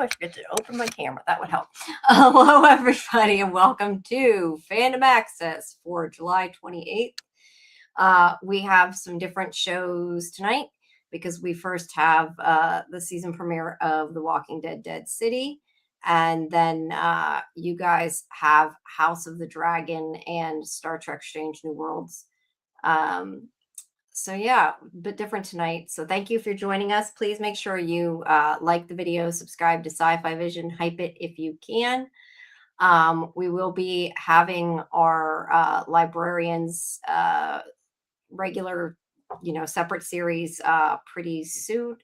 I forget to open my camera. That would help. Hello, everybody, and welcome to Fandom Access for July 28th. We have some different shows tonight because we first have the season premiere of The Walking Dead Dead City. And then you guys have House of the Dragon and Star Trek Strange New Worlds. So yeah, a bit different tonight. So thank you for joining us. Please make sure you like the video, subscribe to Sci-Fivision, hype it if you can. We will be having our librarians regular, separate series pretty soon.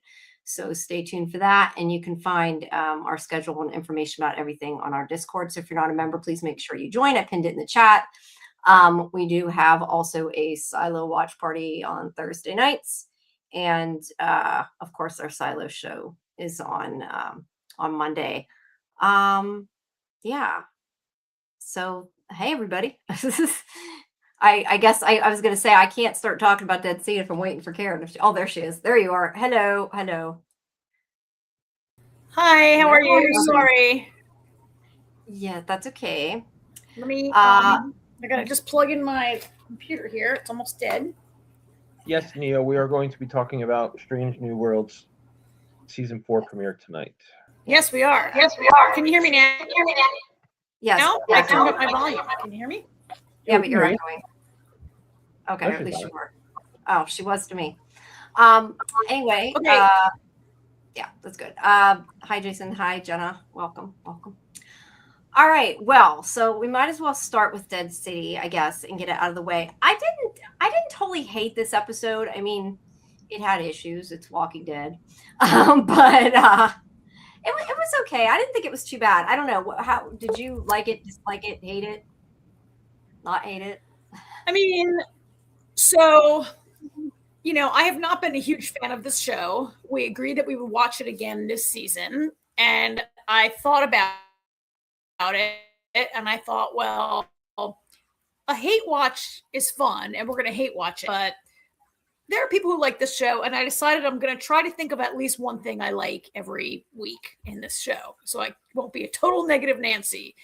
So stay tuned for that. And you can find our schedule and information about everything on our Discord. So if you're not a member, please make sure you join. I pinned it in the chat. We do have also a Silo watch party on Thursday nights. And of course, our Silo show is on Monday. Yeah. So, hey, everybody. I guess I was going to say I can't start talking about Dead Sea if I'm waiting for Karen. Oh, there she is. There you are. Hello. Hi, how are you? Sorry. Yeah, that's okay. Let me, I gotta just plug in my computer here. It's almost dead. Yes, Neo, we are going to be talking about Strange New Worlds Season 4 premiere tonight. Yes, we are. Can you hear me now? Yes. Now? I turned up my volume. Can you hear me? Yeah, but you're echoing. Okay, at least you were. Oh, she was to me. Anyway, okay. Yeah, that's good. Hi, Jason. Hi, Jenna. Welcome. All right. Well, so we might as well start with Dead City, I guess, and get it out of the way. I didn't totally hate this episode. I mean, it had issues. It's Walking Dead, but it was okay. I didn't think it was too bad. I don't know. How did you like it? Dislike it? Hate it? Not hate it? I mean, so I have not been a huge fan of this show. We agreed that we would watch it again this season, and I thought about it, and I thought, well, a hate watch is fun, and we're going to hate watch it, but there are people who like this show, and I decided I'm going to try to think of at least one thing I like every week in this show, so I won't be a total negative Nancy.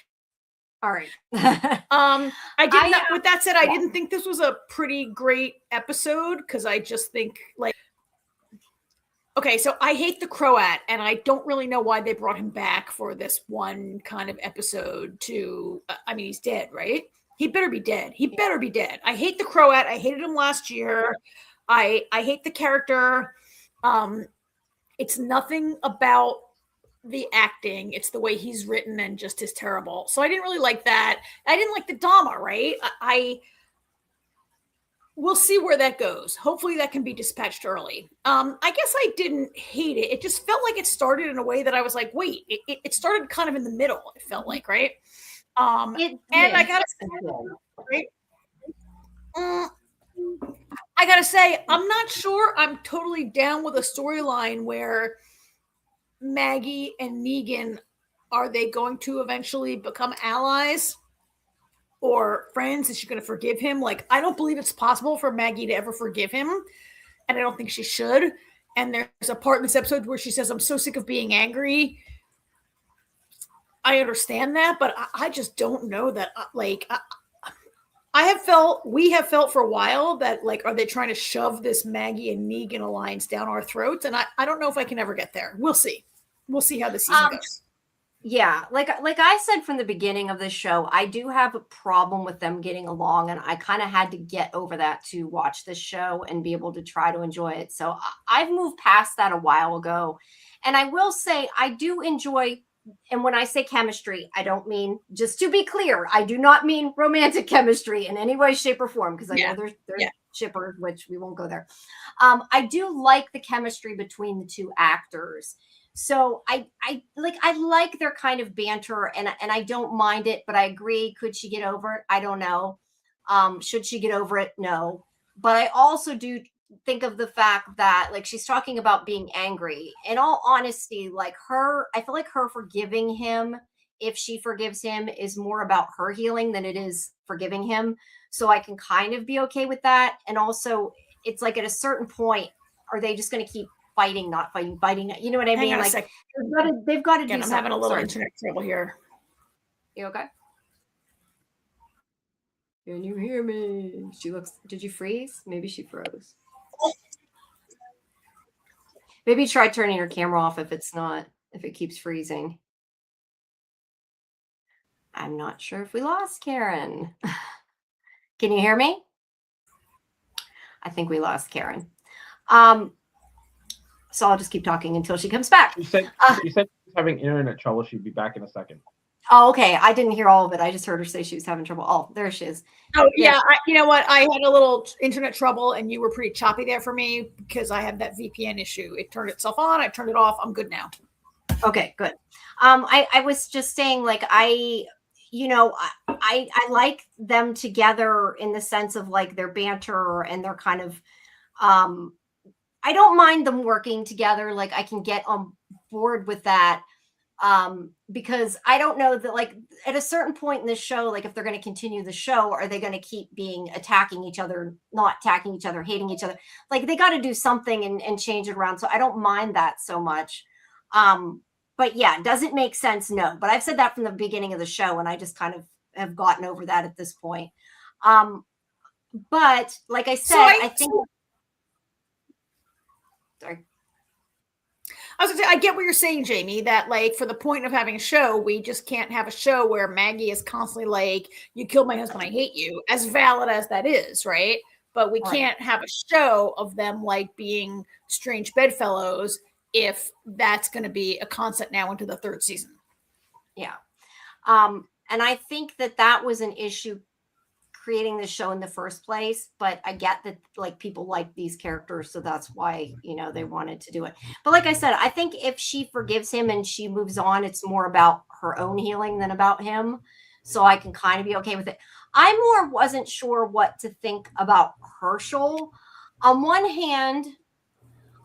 All right. With that said, I didn't think this was a pretty great episode because I just think okay, so I hate the Croat, and I don't really know why they brought him back for this one kind of episode I mean, he's dead, right? He better be dead. I hate the Croat. I hated him last year. I hate the character. It's nothing about the acting. It's the way he's written and just is terrible. So I didn't really like that. I didn't like the Dama, right? We'll see where that goes. Hopefully that can be dispatched early. I guess I didn't hate it. It just felt like it started in a way that I was like, wait, it started kind of in the middle. It felt like, right? And I gotta say, right? I gotta say, I'm not sure I'm totally down with a storyline where Maggie and Negan, are they going to eventually become allies or friends? Is she going to forgive him? I don't believe it's possible for Maggie to ever forgive him, and I don't think she should. And there's a part in this episode where she says, I'm so sick of being angry. I understand that, but I just don't know that, we have felt for a while that, are they trying to shove this Maggie and Negan alliance down our throats? And I don't know if I can ever get there. We'll see. We'll see how the season goes. Yeah, like I said from the beginning of this show, I do have a problem with them getting along, and I kind of had to get over that to watch this show and be able to try to enjoy it. So I've moved past that a while ago, and I will say I do enjoy. And when I say chemistry, I don't mean, just to be clear, I do not mean romantic chemistry in any way, shape, or form, because I know there's shippers, which we won't go there. I do like the chemistry between the two actors. So I like their kind of banter, and I don't mind it, but I agree. Could she get over it? I don't know. Should she get over it? No. But I also do think of the fact that, she's talking about being angry. In all honesty, I feel like her forgiving him, if she forgives him, is more about her healing than it is forgiving him. So I can kind of be okay with that. And also, it's at a certain point, are they just going to keep fighting, not fighting, fighting. You know what I Hang mean? on a Like second. they've got to do Again, I'm something. having a little Sorry. internet trouble here. You okay? Can you hear me? She looks. Did you freeze? Maybe she froze. Maybe try turning your camera off if it keeps freezing. I'm not sure if we lost Karen. Can you hear me? I think we lost Karen. So I'll just keep talking until she comes back. You said she's having internet trouble. She'd be back in a second. Oh, okay. I didn't hear all of it. I just heard her say she was having trouble. Oh, there she is. Oh, yeah. You know what? I had a little internet trouble and you were pretty choppy there for me because I had that VPN issue. It turned itself on. I turned it off. I'm good now. Okay, good. I was just saying, like, I like them together in the sense of like their banter and their kind of, I don't mind them working together. Like I can get on board with that. Because I don't know that, like, at a certain point in the show, like if they're going to continue the show, are they going to keep attacking each other, not attacking each other, hating each other? Like they got to do something and change it around. So I don't mind that so much. But yeah, does it make sense? No. But I've said that from the beginning of the show, and I just kind of have gotten over that at this point. But like I said, I think. Sorry. I was gonna say, I get what you're saying, Jamie, that like for the point of having a show, we just can't have a show where Maggie is constantly like, you killed my husband, I hate you, as valid as that is, right? But we can't have a show of them like being strange bedfellows if that's going to be a concept now into the third season. Yeah. And I think that was an issue creating the show in the first place, but I get that like people like these characters, so that's why they wanted to do it. But like I said, I think if she forgives him and she moves on, it's more about her own healing than about him, so I can kind of be okay with it. I wasn't sure what to think about Herschel. On one hand,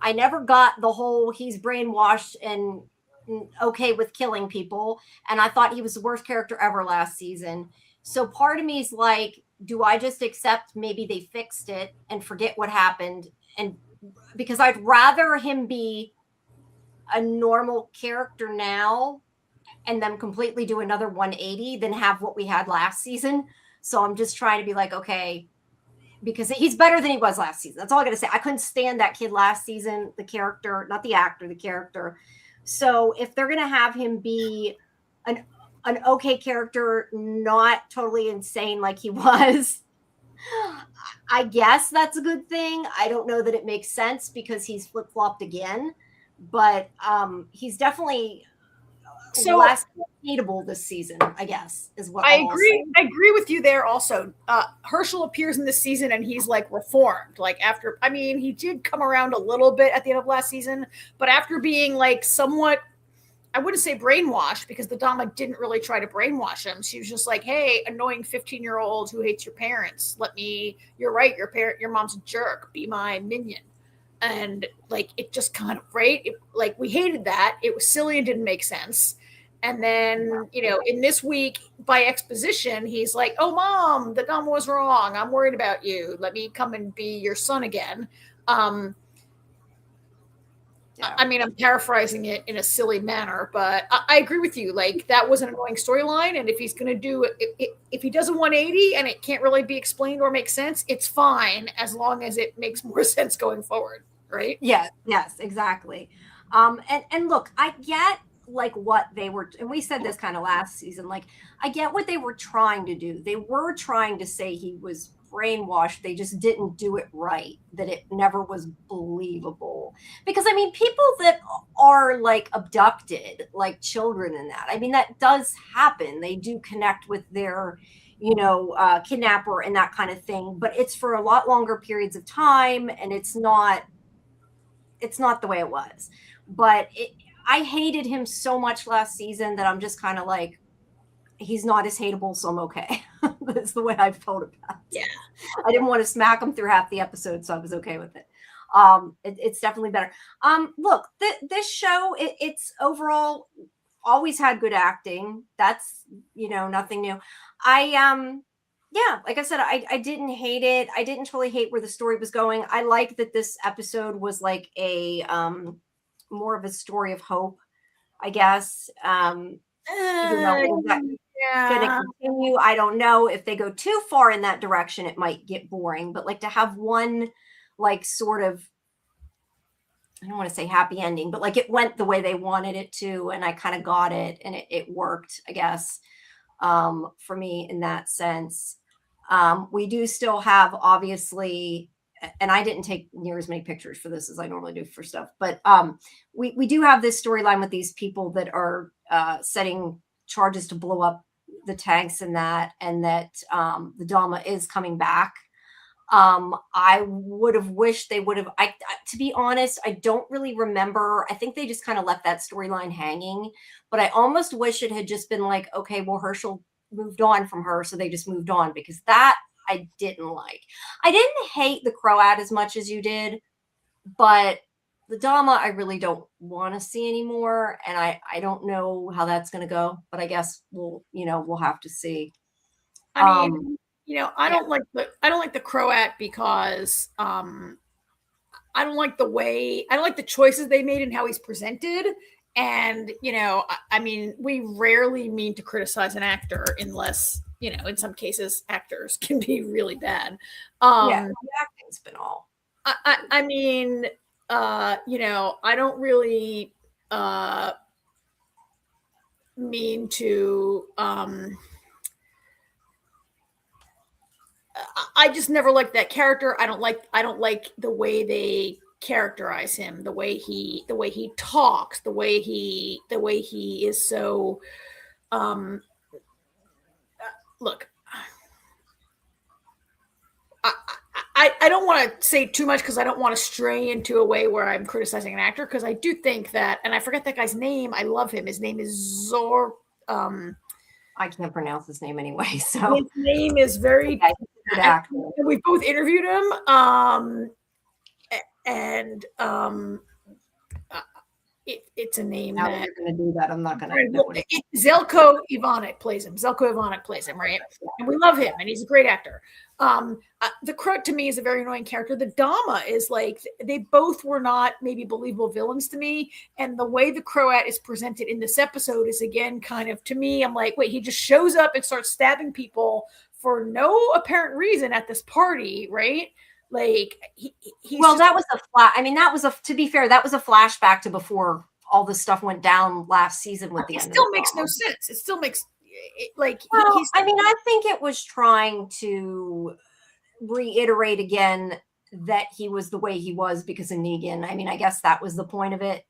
I never got the whole he's brainwashed and okay with killing people, and I thought he was the worst character ever last season. So part of me is like, do I just accept maybe they fixed it and forget what happened? And because I'd rather him be a normal character now and then completely do another 180 than have what we had last season. So I'm just trying to be like, okay, because he's better than he was last season. That's all I got to say. I couldn't stand that kid last season, the character, not the actor, the character. So if they're going to have him be an okay character, not totally insane like he was, I guess that's a good thing. I don't know that it makes sense because he's flip-flopped again, but he's definitely less hateable this season, I guess, is what I agree. I agree with you there also. Herschel appears in this season and he's like reformed. Like after, I mean, he did come around a little bit at the end of last season, but after being like somewhat, I wouldn't say brainwashed because the Dama didn't really try to brainwash him. She was just like, hey, annoying 15-year-old who hates your parents. You're right. Your mom's a jerk. Be my minion. And like, it just kind of, right. Like we hated that. It was silly and didn't make sense. And then, in this week by exposition, he's like, oh mom, the Dama was wrong. I'm worried about you. Let me come and be your son again. I mean, I'm paraphrasing it in a silly manner, but I agree with you. Like that was an annoying storyline. And if he's going to do it, if he does a 180 and it can't really be explained or make sense, it's fine as long as it makes more sense going forward. Right. Yeah. Yes, exactly. And look, I get like what they were, and we said this kind of last season, like I get what they were trying to do. They were trying to say he was brainwashed. They just didn't do it right, that it never was believable. Because I mean, people that are like abducted, like children in that, I mean, that does happen. They do connect with their kidnapper and that kind of thing, but it's for a lot longer periods of time, and it's not the way it was. But I hated him so much last season that I'm just kind of like, he's not as hateable, so I'm okay. That's the way I felt about it. Yeah. I didn't want to smack him through half the episode, so I was okay with it. It's definitely better. Look, this show, it's overall always had good acting. That's, nothing new. yeah, like I said, I didn't hate it. I didn't totally hate where the story was going. I like that this episode was like a more of a story of hope, I guess. You know, that going to Yeah. continue. I don't know if they go too far in that direction, it might get boring. But like to have one, like sort of, I don't want to say happy ending, but like it went the way they wanted it to, and I kind of got it, and it worked, I guess, for me in that sense. We do still have obviously, and I didn't take near as many pictures for this as I normally do for stuff, but we do have this storyline with these people that are setting charges to blow up the tanks and that the Dama is coming back. I would have wished they would have, to be honest, I don't really remember. I think they just kind of left that storyline hanging, but I almost wish it had just been like, okay, well, Herschel moved on from her, so they just moved on, because that I didn't like. I didn't hate the Croat as much as you did, but the Dama I really don't want to see anymore, and I don't know how that's going to go, but I guess we'll have to see. I mean, I don't like the Croat because I don't like the choices they made and how he's presented. And, I mean, we rarely mean to criticize an actor unless, in some cases actors can be really bad. Yeah, the acting's been all. I mean, I don't really mean to I just never liked that character. I don't like the way they characterize him, the way he talks, the way he is so look, I don't want to say too much because I don't want to stray into a way where I'm criticizing an actor, because I do think that, and I forget that guy's name. I love him. His name is Zor. I can't pronounce his name anyway. So his name is very. We both interviewed him, and it's a name now that you're going to do that. I'm not going to. Zeljko Ivanic plays him. Zeljko Ivanic plays him, right? And we love him, and he's a great actor. The Croat to me is a very annoying character. The Dama is like, they both were not maybe believable villains to me, and the way the Croat is presented in this episode is again kind of, to me, I'm like, wait, he just shows up and starts stabbing people for no apparent reason at this party, right? Like that was a flash. I mean, that was to be fair, that was a flashback to before all this stuff went down last season with the end. It still makes no sense. It still makes I think it was trying to reiterate again that he was the way he was because of Negan. I mean, I guess that was the point of it.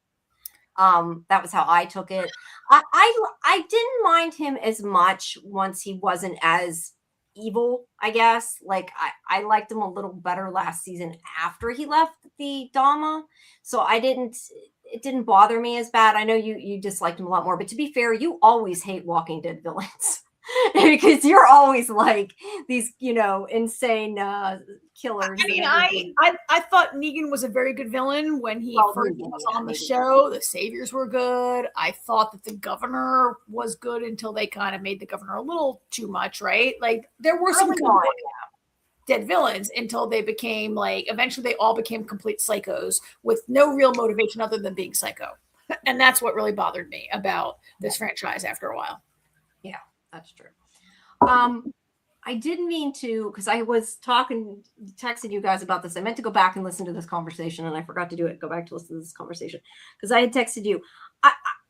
That was how I took it. I didn't mind him as much once he wasn't as evil, I guess. Like I liked him a little better last season after he left the Dama, so it didn't bother me as bad. I know you disliked him a lot more, but to be fair, you always hate Walking Dead villains because you're always like these insane killers. I mean, I thought Negan was a very good villain when he first was on the show. The Saviors were good. I thought that the Governor was good until they kind of made the Governor a little too much, right? Like there were some dead villains until they became eventually they all became complete psychos with no real motivation other than being psycho. And that's what really bothered me about this franchise after a while. Yeah, that's true. I didn't mean to, because I was texting you guys about this. I meant to go back and listen to this conversation, and I forgot to do it. Go back to listen to this conversation because I had texted you.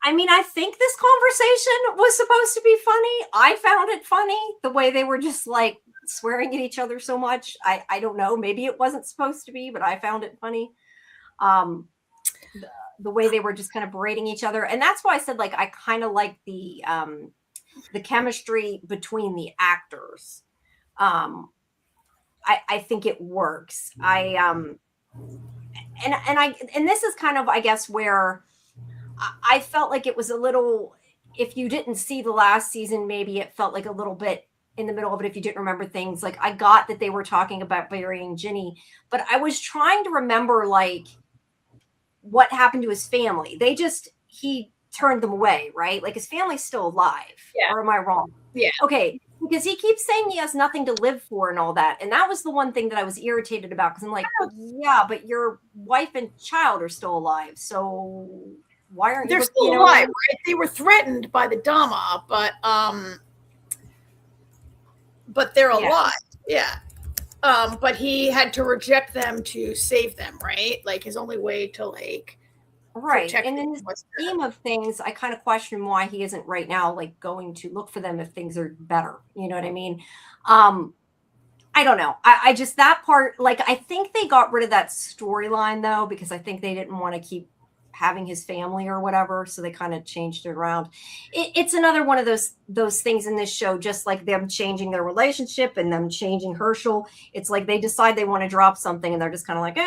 I mean, I think this conversation was supposed to be funny. I found it funny the way they were just like swearing at each other so much. I don't know. Maybe it wasn't supposed to be, but I found it funny. The way they were just kind of berating each other, and that's why I said I kind of like the chemistry between the actors. I think it works. And this is kind of, I guess, where I felt like it was a little, if you didn't see the last season, maybe it felt like a little bit in the middle of it if you didn't remember things. Like I got that they were talking about burying Ginny, but I was trying to remember what happened to his family. He turned them away, right? Like his family's still alive. Yeah. Or am I wrong? Yeah. Okay. because he keeps saying he has nothing to live for and all that. And that was the one thing that I was irritated about, because I'm like, yeah, but your wife and child are still alive. So why aren't They're you? still alive, right? They were threatened by the Dama, but they're alive. Yeah. But he had to reject them to save them, right? Like his only way to like protect And in them the was scheme of things, I kind of question why he isn't right now like going to look for them if things are better. You know what I mean? I don't know. I just, that part, like, I think they got rid of that storyline though, because I think they didn't want to keep having his family or whatever, so they kind of changed it around. It's another one of those things in this show, just like them changing their relationship and them changing Herschel. It's like they decide they want to drop something and they're just kind of like,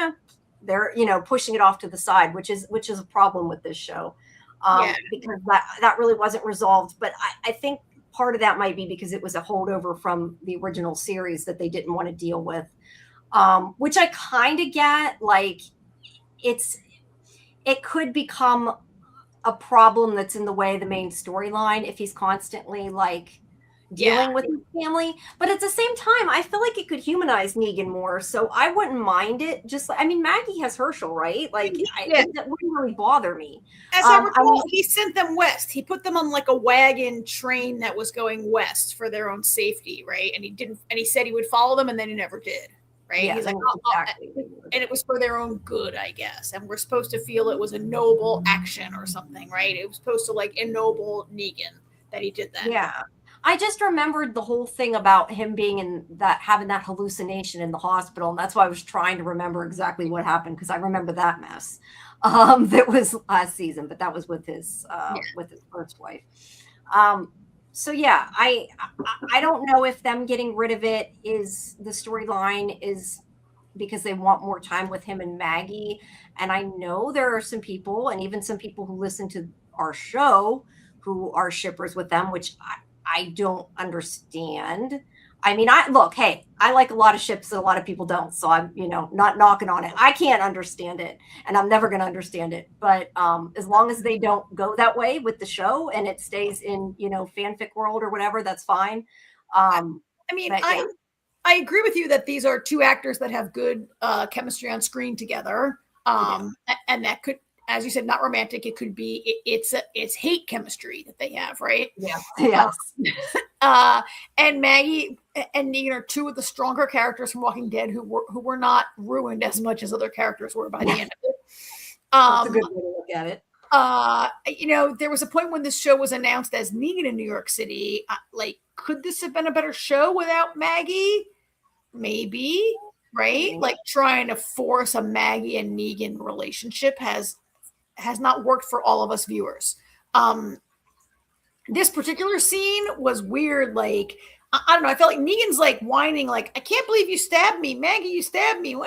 they're pushing it off to the side, which is a problem with this show, because that really wasn't resolved. But I think part of that might be because it was a holdover from the original series that they didn't want to deal with, which I kind of get. Like, it could become a problem that's in the way of the main storyline if he's constantly like dealing with his family. But at the same time, I feel like it could humanize Negan more, so I wouldn't mind it. Just like, I mean, Maggie has Herschel, right? Like, that wouldn't really bother me. As I recall, he sent them west. He put them on like a wagon train that was going west for their own safety, right? And he said he would follow them, and then he never did. Right? Yeah, he's like, exactly. And it was for their own good, I guess. And we're supposed to feel it was a noble action or something, right? It was supposed to like ennoble Negan that he did that. Yeah. I just remembered the whole thing about him being in that, having that hallucination in the hospital. And that's why I was trying to remember exactly what happened, because I remember that mess. That was last season, but that was with his first wife. So yeah, I don't know if them getting rid of it is the storyline is because they want more time with him and Maggie. And I know there are some people, and even some people who listen to our show, who are shippers with them, which I don't understand. I mean, I like a lot of ships that a lot of people don't. So I'm, not knocking on it. I can't understand it, and I'm never going to understand it. But as long as they don't go that way with the show and it stays in, fanfic world or whatever, that's fine. I mean, I agree with you that these are two actors that have good chemistry on screen together. And that could, as you said, not romantic. It could be, it's hate chemistry that they have, right? Yeah. Yes. And Maggie and Negan are two of the stronger characters from Walking Dead who were not ruined as much as other characters were by the end of it. That's a good way to look at it. There was a point when this show was announced as Negan in New York City. Could this have been a better show without Maggie? Maybe, right? Maybe. Like trying to force a Maggie and Negan relationship has not worked for all of us viewers. This particular scene was weird. Like, I don't know. I felt like Negan's like whining, like, I can't believe you stabbed me. Maggie, you stabbed me.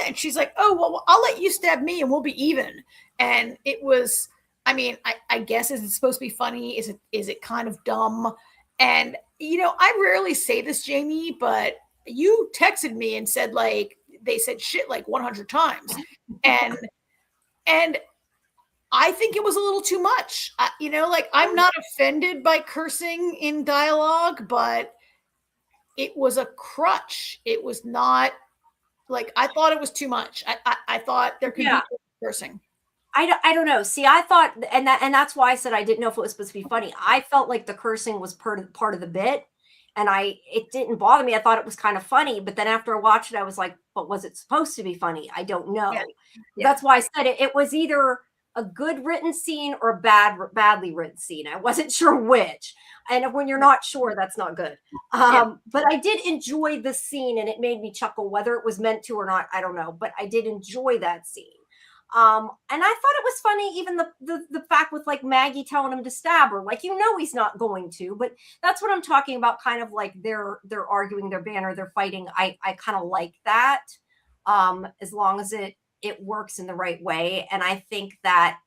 And she's like, oh, well, I'll let you stab me and we'll be even. And it was, I mean, I guess, is it supposed to be funny? Is it kind of dumb? And, I rarely say this, Jamie, but you texted me and said, like, they said shit like 100 times. And I think it was a little too much. I'm not offended by cursing in dialogue, but it was a crutch. It was not like, I thought it was too much. I thought there could be cursing. I don't know. See, I thought, and that's why I said I didn't know if it was supposed to be funny. I felt like the cursing was part of the bit, and it didn't bother me. I thought it was kind of funny, but then after I watched it, I was like, but was it supposed to be funny? I don't know. Yeah. That's why I said it was either a good written scene or a badly written scene. I wasn't sure which. And when you're not sure, that's not good. But I did enjoy the scene, and it made me chuckle. Whether it was meant to or not, I don't know. But I did enjoy that scene. And I thought it was funny, even the fact with like Maggie telling him to stab her, like, he's not going to, but that's what I'm talking about. Kind of like they're arguing their banner, they're fighting. I kind of like that, as long as it works in the right way. And I think that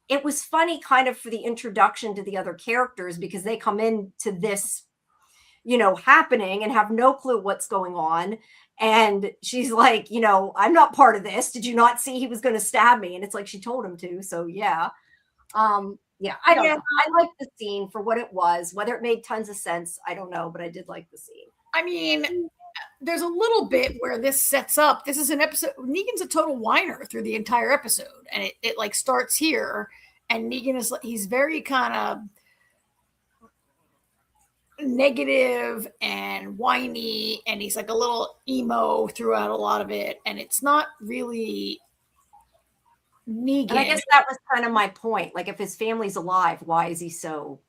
it was funny kind of for the introduction to the other characters, because they come into this, happening and have no clue what's going on. And she's like, I'm not part of this. Did you not see he was going to stab me? And it's like, she told him to. So yeah. Yeah, I don't Yeah. know. I liked the scene for what it was. Whether it made tons of sense, I don't know, but I did like the scene. I mean, there's a little bit where this sets up. This is an episode. Negan's a total whiner through the entire episode, and it like starts here, and Negan is he's very kind of negative and whiny, and he's like a little emo throughout a lot of it, and it's not really Negan. And I guess that was kind of my point. Like, if his family's alive, why is he so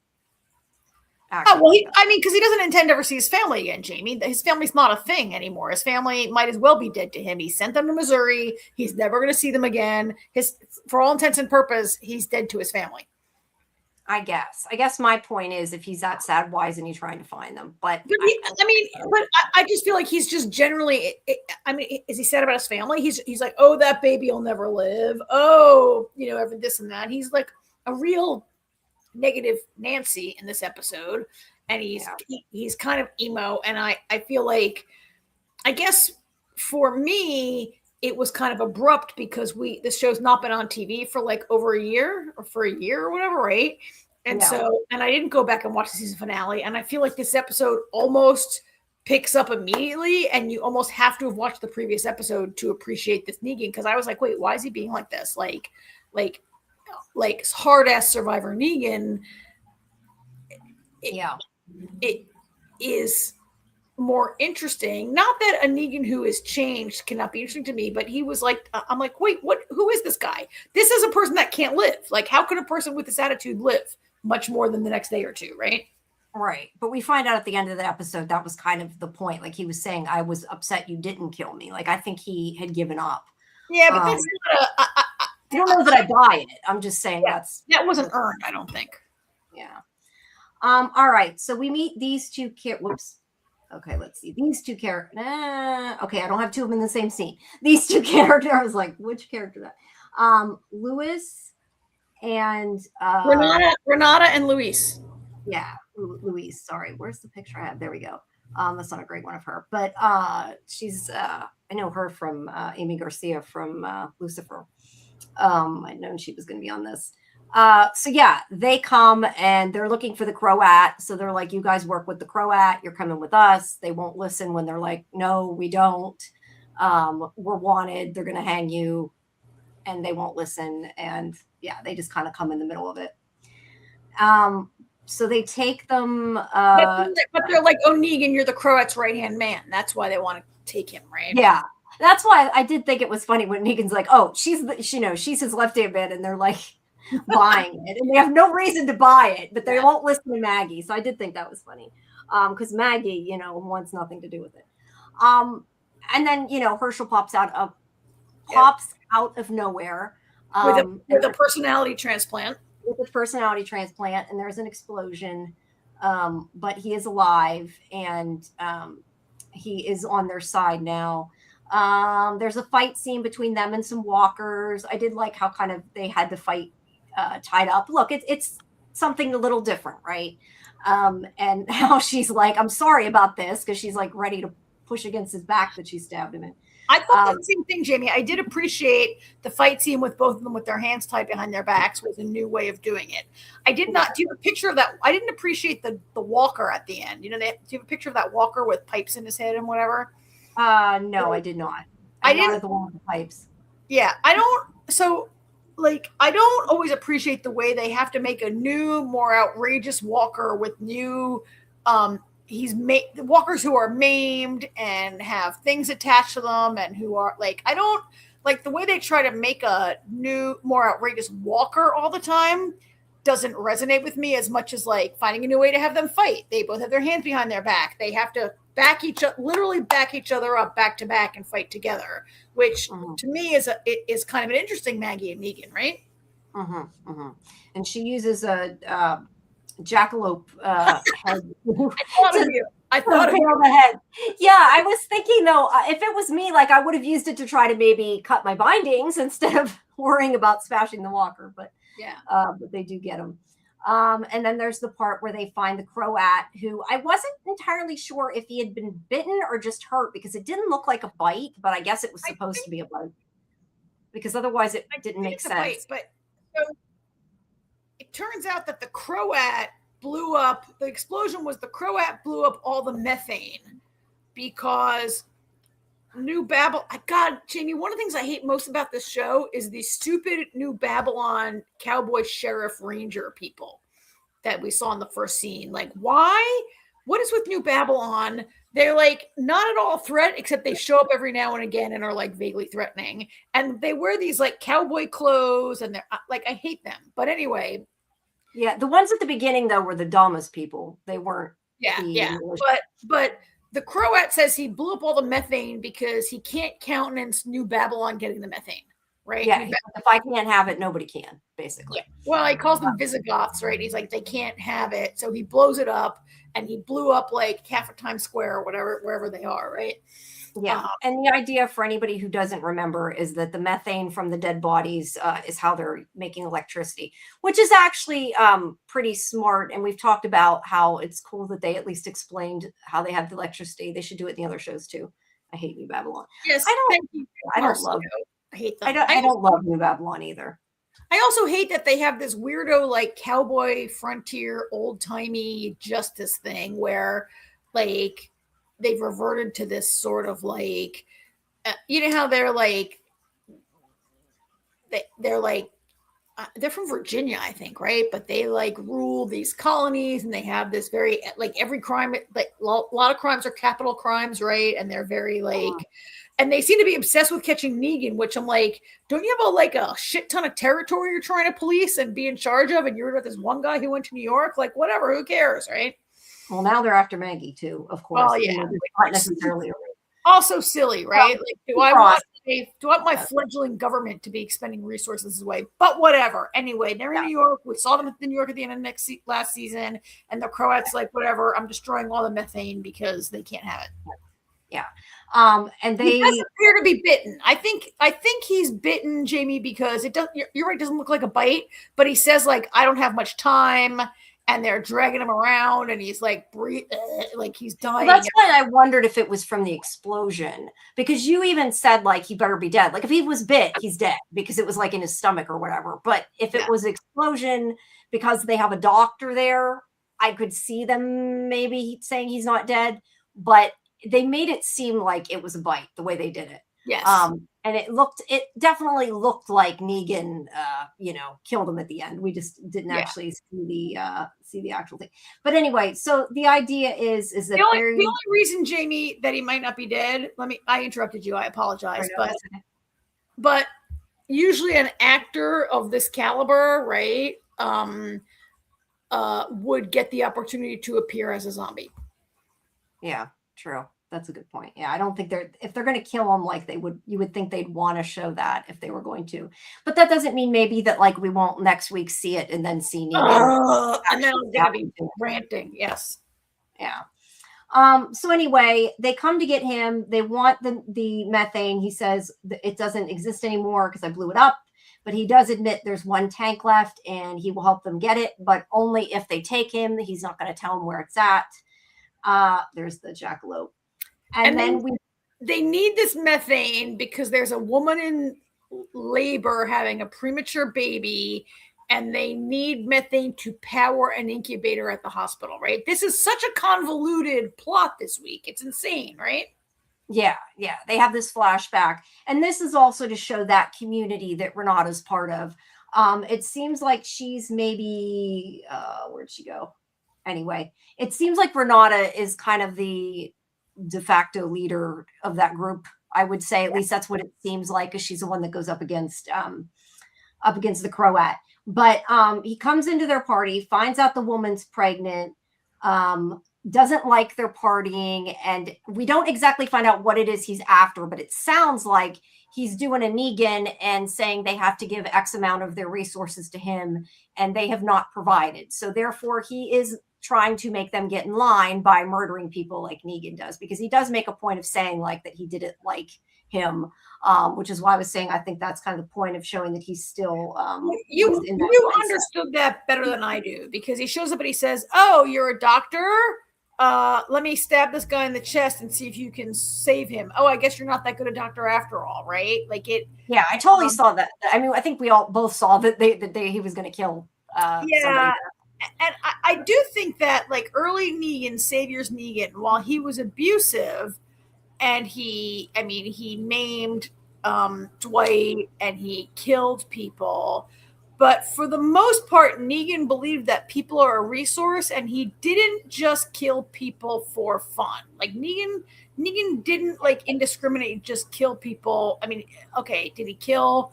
Oh, well, I mean, because he doesn't intend to ever see his family again, Jamie. His family's not a thing anymore. His family might as well be dead to him. He sent them to Missouri. He's never going to see them again. For all intents and purposes, he's dead to his family. I guess my point is, if he's that sad, why isn't he trying to find them? But I just feel like he's just generally. I mean, is he sad about his family? He's like, oh, that baby will never live. Oh, every this and that. He's like a real negative Nancy in this episode, and he's kind of emo. And I feel like, I guess for me, it was kind of abrupt because this show's not been on TV for like over a year or whatever, right? And and I didn't go back and watch the season finale. And I feel like this episode almost picks up immediately, and you almost have to have watched the previous episode to appreciate this Negan. Because I was like, wait, why is he being like this? Like hard ass Survivor Negan. It is more interesting. Not that a Negan who is changed cannot be interesting to me, but he was like, I'm like, wait, who is this guy? This is a person that can't live. Like, how can a person with this attitude live much more than the next day or two, right? Right. But we find out at the end of the episode, that was kind of the point. Like, he was saying, I was upset you didn't kill me. Like, I think he had given up. Yeah, but that's not I don't know that I buy it. I'm just saying that wasn't earned, I don't think. Yeah. All right. So we meet these two whoops. Okay, let's see. These two characters. Okay, I don't have two of them in the same scene. These two characters. I was like, which character that? Luis and Renata and Luis. Yeah, Luis. Sorry, where's the picture I have? There we go. That's not a great one of her, but she's. I know her from Amy Garcia from Lucifer. I'd known she was going to be on this. So yeah, they come and they're looking for the Croat. So they're like, you guys work with the Croat. You're coming with us. They won't listen when they're like, no, we don't. We're wanted. They're going to hang you. And they won't listen. And yeah, they just kind of come in the middle of it. So they take them. But they're like, oh, Negan, you're the Croat's right-hand man. That's why they want to take him, right? Yeah. That's why I did think it was funny when Negan's like, oh, she's his left-hand man. And they're like, buying it, and they have no reason to buy it, but they won't listen to Maggie. So I did think that was funny, because Maggie, wants nothing to do with it. And then Herschel pops out of nowhere with a personality transplant. With a personality transplant, and there's an explosion, but he is alive, and he is on their side now. There's a fight scene between them and some walkers. I did like how kind of they had to fight tied up. Look, it's something a little different, right? And how she's like, I'm sorry about this, because she's like ready to push against his back that she stabbed him in. I thought the same thing, Jamie. I did appreciate the fight scene with both of them with their hands tied behind their backs was a new way of doing it. I did not do a picture of that. I didn't appreciate the walker at the end. Do you have a picture of that walker with pipes in his head and whatever? No, I did not. I didn't. The one with the pipes. Yeah, I don't. So, I don't always appreciate the way they have to make a new, more outrageous walker with new. Walkers who are maimed and have things attached to them, and who are I don't like the way they try to make a new, more outrageous walker all the time. Doesn't resonate with me as much as finding a new way to have them fight. They both have their hands behind their back. They have to literally back each other up back to back and fight together, which to me is kind of an interesting Maggie and Negan, right? And she uses a jackalope head. I thought of you. The head. Yeah, I was thinking though, if it was me, I would have used it to try to maybe cut my bindings instead of worrying about smashing the walker. But yeah, but they do get them. And then there's the part where they find the Croat, who I wasn't entirely sure if he had been bitten or just hurt, because it didn't look like a bite, but I guess it was supposed to be a bite, because otherwise it didn't make sense. Bite, but so turns out that the Croat blew up. The explosion was the Croat blew up all the methane because New Babylon. God, Jamie, one of the things I hate most about this show is the stupid New Babylon cowboy sheriff ranger people that we saw in the first scene. Like, why? What is with New Babylon? They're like not at all a threat, except they show up every now and again and are like vaguely threatening. And they wear these like cowboy clothes, and they're like, I hate them. But anyway, yeah, the ones at the beginning though were the dumbest people. They weren't. Yeah. But the Croat says he blew up all the methane because he can't countenance New Babylon getting the methane, right? Yeah, if I can't have it, nobody can, basically. Yeah. Well, he calls them Visigoths, right? He's like, they can't have it. So he blows it up, and he blew up like half of Times Square or whatever, wherever they are, right? Yeah. And the idea for anybody who doesn't remember is that the methane from the dead bodies is how they're making electricity, which is actually pretty smart. And we've talked about how it's cool that they at least explained how they have the electricity. They should do it in the other shows too. I hate New Babylon. Yes. I don't love I hate them. I don't love New Babylon either. I also hate that they have this weirdo like cowboy frontier old timey justice thing where like they've reverted to this sort of like you know how they're like they're from Virginia, I think, right? But they like rule these colonies, and they have this very like every crime, like a lot of crimes are capital crimes, right? And they're very like and they seem to be obsessed with catching Negan, which I'm like, don't you have a shit ton of territory you're trying to police and be in charge of? And you're with this one guy who went to New York, like whatever, who cares, right? Well, now they're after Maggie too, of course. Oh yeah, not necessarily. Also silly, right? Well, like, do I want my fledgling government to be expending resources this way? But whatever. Anyway, they're in New York. We saw them in New York at the end of last season, and the Croats like whatever. I'm destroying all the methane because they can't have it. Yeah. And they he doesn't appear to be bitten. I think he's bitten, Jamie, because it does. You're right. It doesn't look like a bite, but he says like, I don't have much time. And they're dragging him around, and he's like, like he's dying. Well, that's why I wondered if it was from the explosion, because you even said like he better be dead. Like if he was bit, he's dead because it was like in his stomach or whatever. But if it was explosion because they have a doctor there, I could see them maybe saying he's not dead. But they made it seem like it was a bite the way they did it. Yes. And it definitely looked like Negan, killed him at the end. We just didn't actually see the actual thing. But anyway, so the idea is that the only reason, Jamie, that he might not be dead. I interrupted you. I apologize, but usually an actor of this caliber, right, would get the opportunity to appear as a zombie. Yeah, true. That's a good point. Yeah, I don't think if they're going to kill him like you would think they'd want to show that if they were going to. But that doesn't mean maybe that like we won't next week see it and then see Negan. And then I'm going to be ranting. Yes. Yeah. So anyway, they come to get him. They want the methane. He says it doesn't exist anymore because I blew it up. But he does admit there's one tank left and he will help them get it, but only if they take him. He's not going to tell them where it's at. There's the jackalope. And then they need this methane because there's a woman in labor having a premature baby, and they need methane to power an incubator at the hospital, right? This is such a convoluted plot this week. It's insane, right? Yeah. They have this flashback. And this is also to show that community that Renata's part of. It seems like she's maybe, where'd she go? Anyway, it seems like Renata is kind of the de facto leader of that group. I would say at least that's what it seems like, because she's the one that goes up against the Croat. But he comes into their party, finds out the woman's pregnant, doesn't like their partying, and we don't exactly find out what it is he's after, but it sounds like he's doing a Negan and saying they have to give X amount of their resources to him, and they have not provided. So therefore he is trying to make them get in line by murdering people like Negan does, because he does make a point of saying like that he didn't like him, which is why I was saying I think that's kind of the point of showing that he's still you understood that better than I do, because he shows up and he says, "Oh, you're a doctor? Let me stab this guy in the chest and see if you can save him. Oh, I guess you're not that good a doctor after all, right?" Like it. Yeah, I totally saw that. I mean, I think we all both saw that he was going to kill Yeah. And I do think that like early Negan, Savior's Negan, while he was abusive and he maimed Dwight and he killed people, but for the most part, Negan believed that people are a resource and he didn't just kill people for fun. Like Negan didn't like indiscriminate just kill people. I mean, okay, did he kill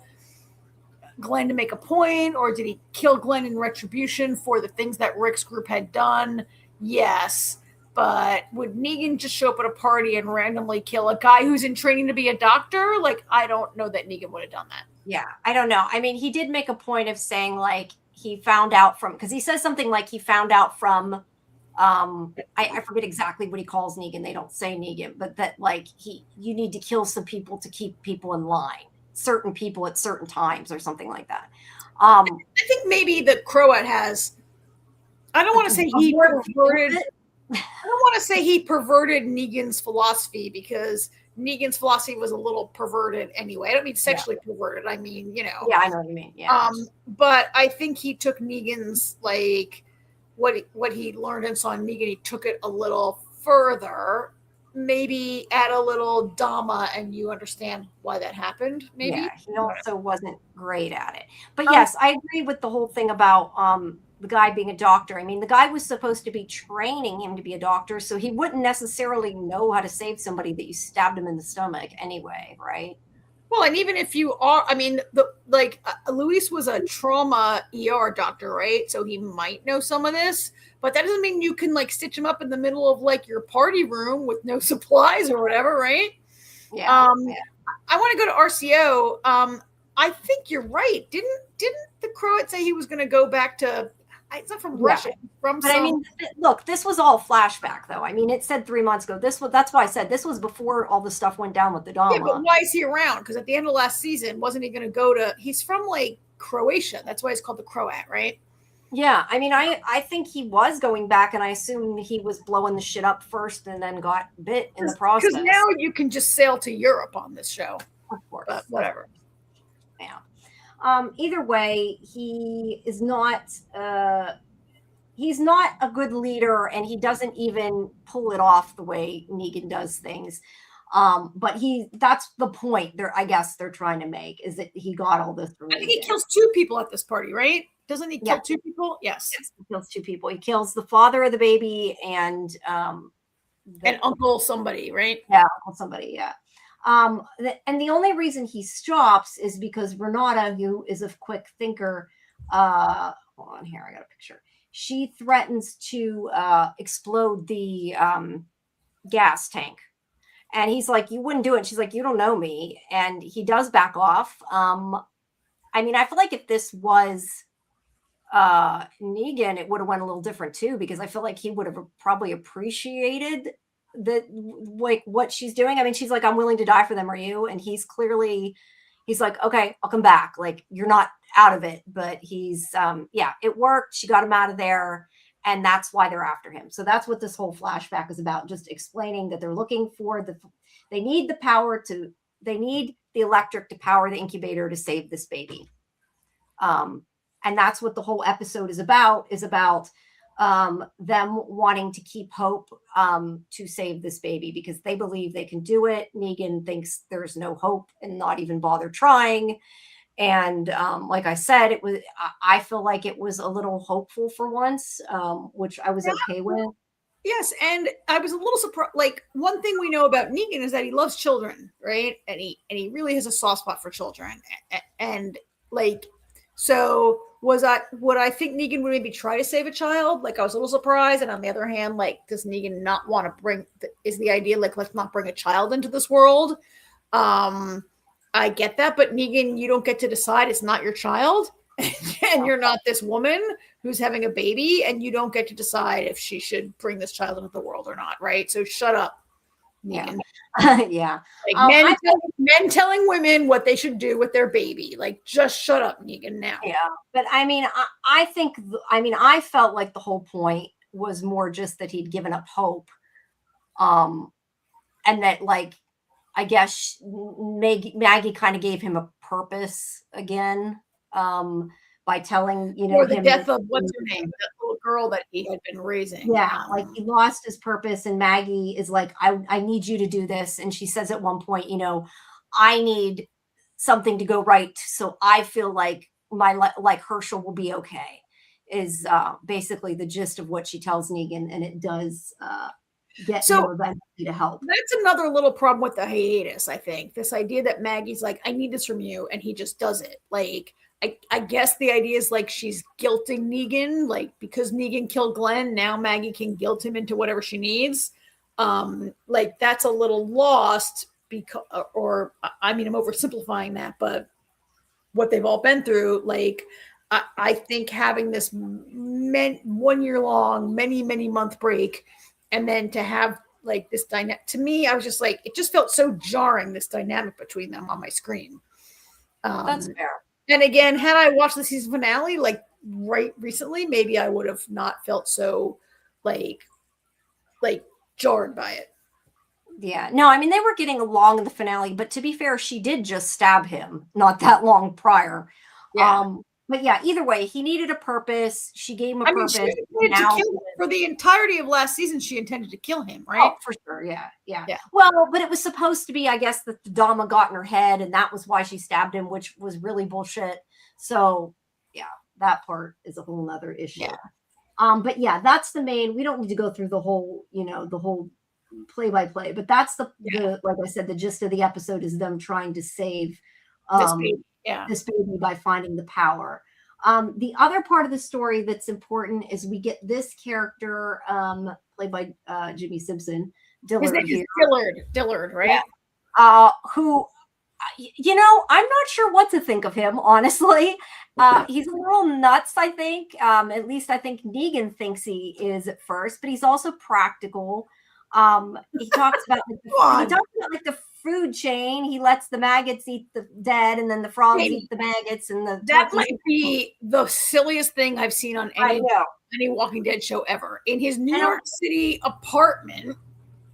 Glenn to make a point, or did he kill Glenn in retribution for the things that Rick's group had done? Yes. But would Negan just show up at a party and randomly kill a guy who's in training to be a doctor? Like, I don't know that Negan would have done that. Yeah, I don't know. I mean, he did make a point of saying like he found out from, because he says something like he found out from I forget exactly what he calls Negan. They don't say Negan, but that like you need to kill some people to keep people in line, certain people at certain times or something like that. I think maybe the Croat has, I don't want to say he perverted, I don't want to say he perverted Negan's philosophy, because Negan's philosophy was a little perverted anyway. I don't mean sexually perverted. I mean, you know. Yeah, I know what you mean. Yeah. But I think he took Negan's like what he learned and saw in Negan, he took it a little further. Maybe add a little Dhamma, and you understand why that happened. Maybe. Yeah, he also wasn't great at it. But yes, I agree with the whole thing about the guy being a doctor. I mean, the guy was supposed to be training him to be a doctor, so he wouldn't necessarily know how to save somebody that you stabbed him in the stomach anyway, right? Well, and even if you are, I mean, Luis was a trauma ER doctor, right? So he might know some of this, but that doesn't mean you can like stitch him up in the middle of like your party room with no supplies or whatever, right? Yeah. I want to go to RCO. I think you're right. Didn't the Croat say he was going to go back to? It's not from Russia. But I mean, look, this was all flashback, though. I mean, it said 3 months ago. That's why I said this was before all the stuff went down with the Dhamma. Yeah, but why is he around? Because at the end of last season, wasn't he going to go to? He's from like Croatia. That's why it's called the Croat, right? Yeah, I mean, I think he was going back, and I assume he was blowing the shit up first, and then got bit in the process. Because now you can just sail to Europe on this show. Of course, but whatever. Yeah. Either way, he is not. He's not a good leader, and he doesn't even pull it off the way Negan does things. But that's the point I guess they're trying to make, is that he got all this from I think he kills 2 people at this party, right? Doesn't he kill 2 people? Yes. He kills 2 people. He kills the father of the baby and uncle somebody, right? Yeah, uncle somebody, yeah. And the only reason he stops is because Renata, who is a quick thinker, hold on here, I got a picture. She threatens to explode the gas tank. And he's like, you wouldn't do it. And she's like, you don't know me. And he does back off. I mean, I feel like if this was Negan, it would have went a little different too, because I feel like he would have probably appreciated like what she's doing. I mean, she's like, I'm willing to die for them, are you? And he's like, okay, I'll come back. Like, you're not out of it. But he's it worked. She got him out of there, and that's why they're after him. So that's what this whole flashback is about, just explaining that they're looking for they need the electric to power the incubator to save this baby. And that's what the whole episode is about them wanting to keep hope to save this baby, because they believe they can do it. Negan thinks there's no hope and not even bother trying. And like I said, I feel like it was a little hopeful for once, which I was okay with. Yes, and I was a little surprised. Like, one thing we know about Negan is that he loves children, right? And he really has a soft spot for children. And like, so would I think Negan would maybe try to save a child? Like, I was a little surprised. And on the other hand, like, does Negan not want to is the idea like, let's not bring a child into this world? I get that, but Negan, you don't get to decide. It's not your child. And you're not this woman who's having a baby, and you don't get to decide if she should bring this child into the world or not, right? So shut up, Negan. Yeah. Like men telling women what they should do with their baby. Like, just shut up, Negan, now. Yeah. But I mean, I felt like the whole point was more just that he'd given up hope. And that, like, I guess Maggie kind of gave him a purpose again, by by telling, you know, or the him death that- of what's her name, that little girl that he had been raising. Yeah, like he lost his purpose, and Maggie is like, I need you to do this. And she says at one point, you know, I need something to go right, so I feel like like Herschel will be okay, is basically the gist of what she tells Negan, and it does get him eventually to help. That's another little problem with the hiatus, I think. This idea that Maggie's like, I need this from you, and he just does it. Like, I guess the idea is like she's guilting Negan, like because Negan killed Glenn, now Maggie can guilt him into whatever she needs. Like that's a little lost because, or I mean, I'm oversimplifying that, but what they've all been through, like I think having this 1 year long, many month break, and then to have like this dynamic, to me, I was just like, it just felt so jarring, this dynamic between them on my screen. That's fair. And again, had I watched the season finale like right recently, maybe I would have not felt so like jarred by it. Yeah, no, I mean, they were getting along in the finale, but to be fair, she did just stab him not that long prior. Yeah. But yeah, either way, he needed a purpose. She gave him a purpose. She intended to kill him. For the entirety of last season, she intended to kill him, right? Oh, for sure. Yeah. Well, but it was supposed to be, I guess, that the Dama got in her head, and that was why she stabbed him, which was really bullshit. So yeah, that part is a whole nother issue. Yeah. But yeah, that's the main. We don't need to go through the whole, you know, the whole play by play, but that's the like I said, the gist of the episode is them trying to save this baby by finding the power. The other part of the story that's important is we get this character played by Jimmy Simpson, Dillard. His name is Dillard, right? Yeah. Who, you know, I'm not sure what to think of him, honestly. He's a little nuts, I think. At least I think Negan thinks he is at first, but he's also practical. He talks about like the food chain. He lets the maggots eat the dead, and then the frogs eat the maggots, and that might be the silliest thing I've seen on any Walking Dead show ever. In his New York City apartment,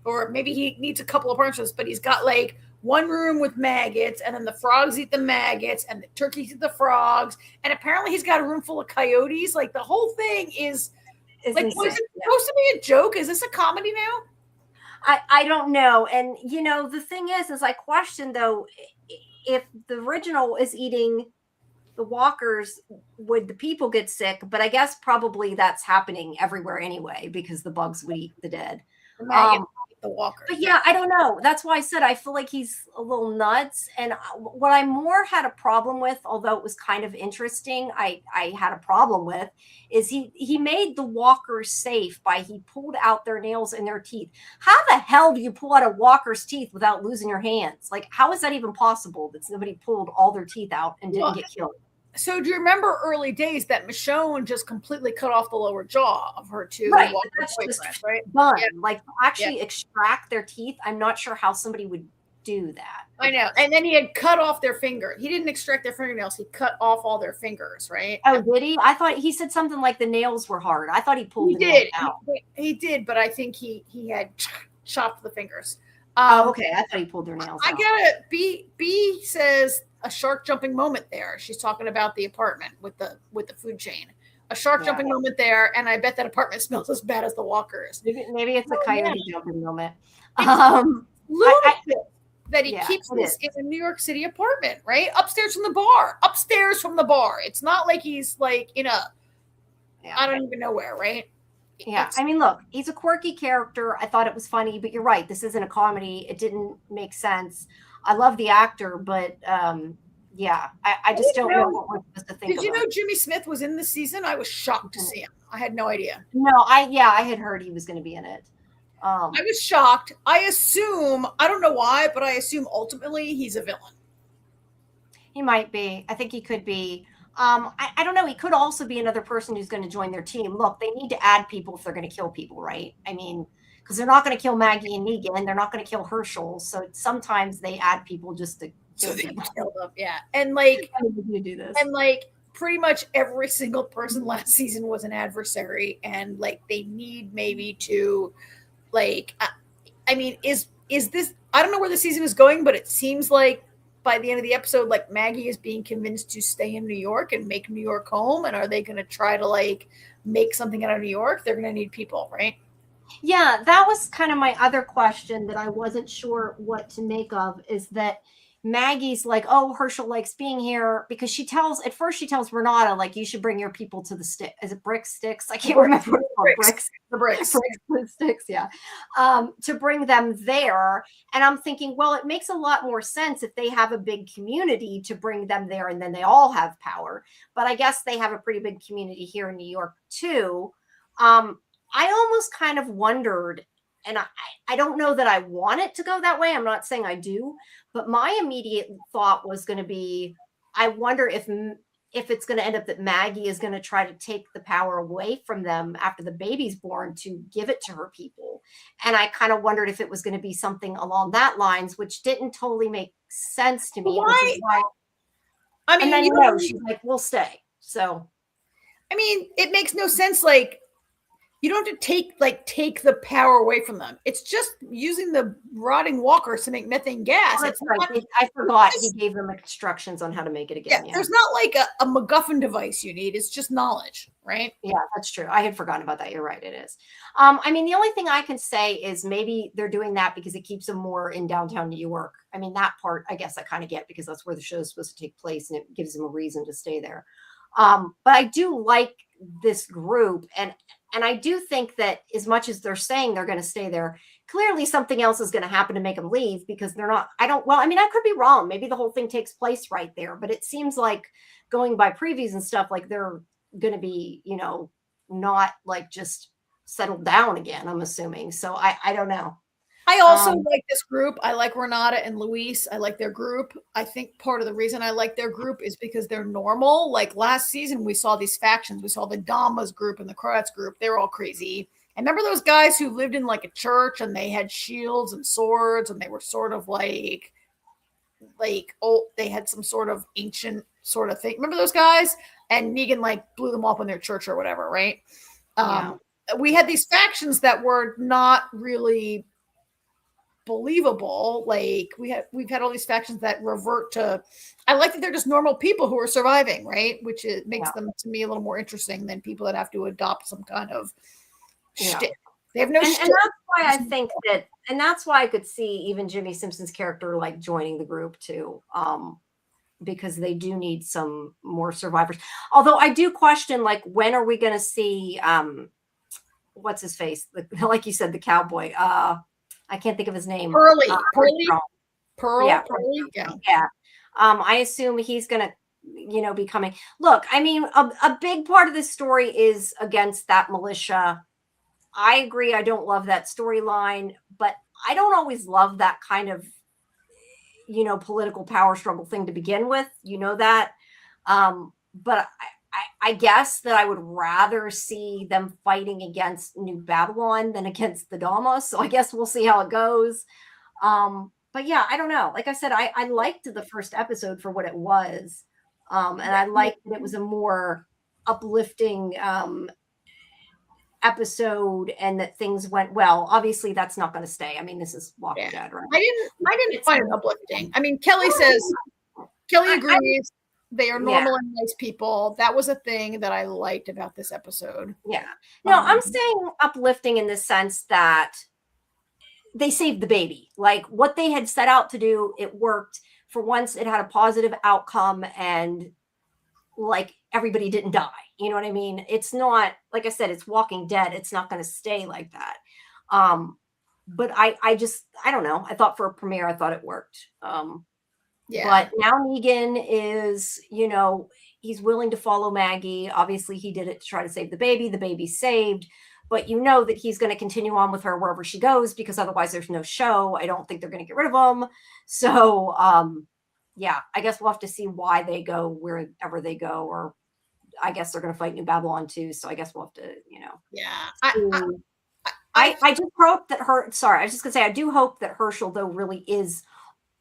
or maybe he needs a couple apartments, but he's got like one room with maggots, and then the frogs eat the maggots, and the turkeys eat the frogs, and apparently he's got a room full of coyotes. Like the whole thing is like, was it supposed to be a joke? Is this a comedy now? I don't know. And, you know, the thing is I question, though, if the original is eating the walkers, would the people get sick? But I guess probably that's happening everywhere anyway, because the bugs would eat the dead. The walkers. But yeah, I don't know. That's why I said I feel like he's a little nuts. And what I more had a problem with, although it was kind of interesting, I had a problem with, is he made the walkers safe by he pulled out their nails and their teeth. How the hell do you pull out a walker's teeth without losing your hands? Like, how is that even possible that somebody pulled all their teeth out and didn't get killed? So do you remember early days that Michonne just completely cut off the lower jaw of her two right, walker that's boyfriends, just right? Done. Yeah. Like actually extract their teeth. I'm not sure how somebody would do that. I know. And then he had cut off their finger. He didn't extract their fingernails. He cut off all their fingers, right? Oh, did he? I thought he said something like the nails were hard. I thought he pulled the nails out. He did, but I think he had chopped the fingers. Okay. I thought he pulled their nails out. I get it. B says a shark jumping moment there. She's talking about the apartment with the food chain. A shark jumping moment there, and I bet that apartment smells as bad as the walkers. Maybe it's a coyote jumping moment. That he keeps this in a New York City apartment, right? Upstairs from the bar. It's not like he's like in a I don't even know where, right? Yeah, I mean, look, he's a quirky character. I thought it was funny, but you're right. This isn't a comedy. It didn't make sense. I love the actor, but yeah, I just don't know what we're supposed to think. Did you know Jimmy Smith was in this season? I was shocked to see him. I had no idea. No, I had heard he was going to be in it. I was shocked. I don't know why, but I assume ultimately he's a villain. He might be. I think he could be. I don't know. He could also be another person who's going to join their team. Look, they need to add people if they're going to kill people, right? I mean, because they're not going to kill Maggie and Negan. They're not going to kill Herschel. So sometimes they add people just to kill them. Yeah. And like, you do this. And like, pretty much every single person last season was an adversary. And like, they need maybe to, like, I mean, is this, I don't know where the season is going, but it seems like by the end of the episode, like Maggie is being convinced to stay in New York and make New York home? And are they going to try to like make something out of New York? They're going to need people, right? Yeah, that was kind of my other question that I wasn't sure what to make of, is that Maggie's like, oh, Herschel likes being here, because she tells Renata, like, you should bring your people to the stick. Is it bricks, sticks? I can't remember what it's called. Bricks. The bricks. Bricks, sticks, yeah. To bring them there. And I'm thinking, well, it makes a lot more sense if they have a big community to bring them there and then they all have power. But I guess they have a pretty big community here in New York too. I almost kind of wondered, and I don't know that I want it to go that way. I'm not saying I do, but my immediate thought was going to be, I wonder if it's going to end up that Maggie is going to try to take the power away from them after the baby's born to give it to her people. And I kind of wondered if it was going to be something along that lines, which didn't totally make sense to me. Why? Which is why, I mean, and then she's like, we'll stay. So, I mean, it makes no sense. Like, you don't have to take the power away from them. It's just using the rotting walkers to make methane gas. That's right. I forgot he gave them instructions on how to make it again. Yeah, there's not like a MacGuffin device you need. It's just knowledge, right? Yeah, that's true. I had forgotten about that. You're right. It is. I mean, the only thing I can say is maybe they're doing that because it keeps them more in downtown New York. I mean, that part, I guess I kind of get, because that's where the show is supposed to take place and it gives them a reason to stay there. But I do like this group, and I do think that as much as they're saying they're going to stay there, clearly something else is going to happen to make them leave, because they're not, I mean, I could be wrong. Maybe the whole thing takes place right there, but it seems like, going by previews and stuff, like they're going to be, not like just settled down again, I'm assuming. So I don't know. I also like this group. I like Renata and Luis. I like their group. I think part of the reason I like their group is because they're normal. Like last season, we saw these factions. We saw the Damas group and the Croats group. They're all crazy. And remember those guys who lived in like a church and they had shields and swords and they were sort of like they had some sort of ancient sort of thing. Remember those guys? And Negan like blew them up in their church or whatever, right? We had these factions that were not really believable. Like we've had all these factions that revert to, I like that they're just normal people who are surviving, right? Which makes them to me a little more interesting than people that have to adopt some kind of shtick. They have no shtick. And that's why I think that, and that's why I could see even Jimmy Simpson's character like joining the group too, because they do need some more survivors. Although I do question, like, when are we going to see what's his face, like you said, the cowboy, I can't think of his name. Pearly. Yeah. I assume he's going to, be coming. Look, I mean, a big part of this story is against that militia. I agree. I don't love that storyline, but I don't always love that kind of, political power struggle thing to begin with. That. But I guess that I would rather see them fighting against New Babylon than against the Dama. So I guess we'll see how it goes. But yeah, I don't know. Like I said, I liked the first episode for what it was. And I liked that it was a more uplifting episode and that things went well. Obviously, that's not going to stay. I mean, this is Walking Dead, right? I didn't find it uplifting. I mean, Kelly agrees. They are normal and nice people. That was a thing that I liked about this episode. Yeah. No, I'm saying uplifting in the sense that they saved the baby. Like what they had set out to do, it worked. For once, it had a positive outcome, and like everybody didn't die. You know what I mean? It's not, like I said, it's Walking Dead. It's not going to stay like that. But I don't know. I thought for a premiere, I thought it worked. But now Negan is, he's willing to follow Maggie. Obviously, he did it to try to save the baby. The baby's saved. But that he's going to continue on with her wherever she goes, because otherwise there's no show. I don't think they're going to get rid of him. So, I guess we'll have to see why they go wherever they go. Or I guess they're going to fight New Babylon too. So I guess we'll have to, Yeah. I just hope that I was just going to say, I do hope that Herschel, though, really is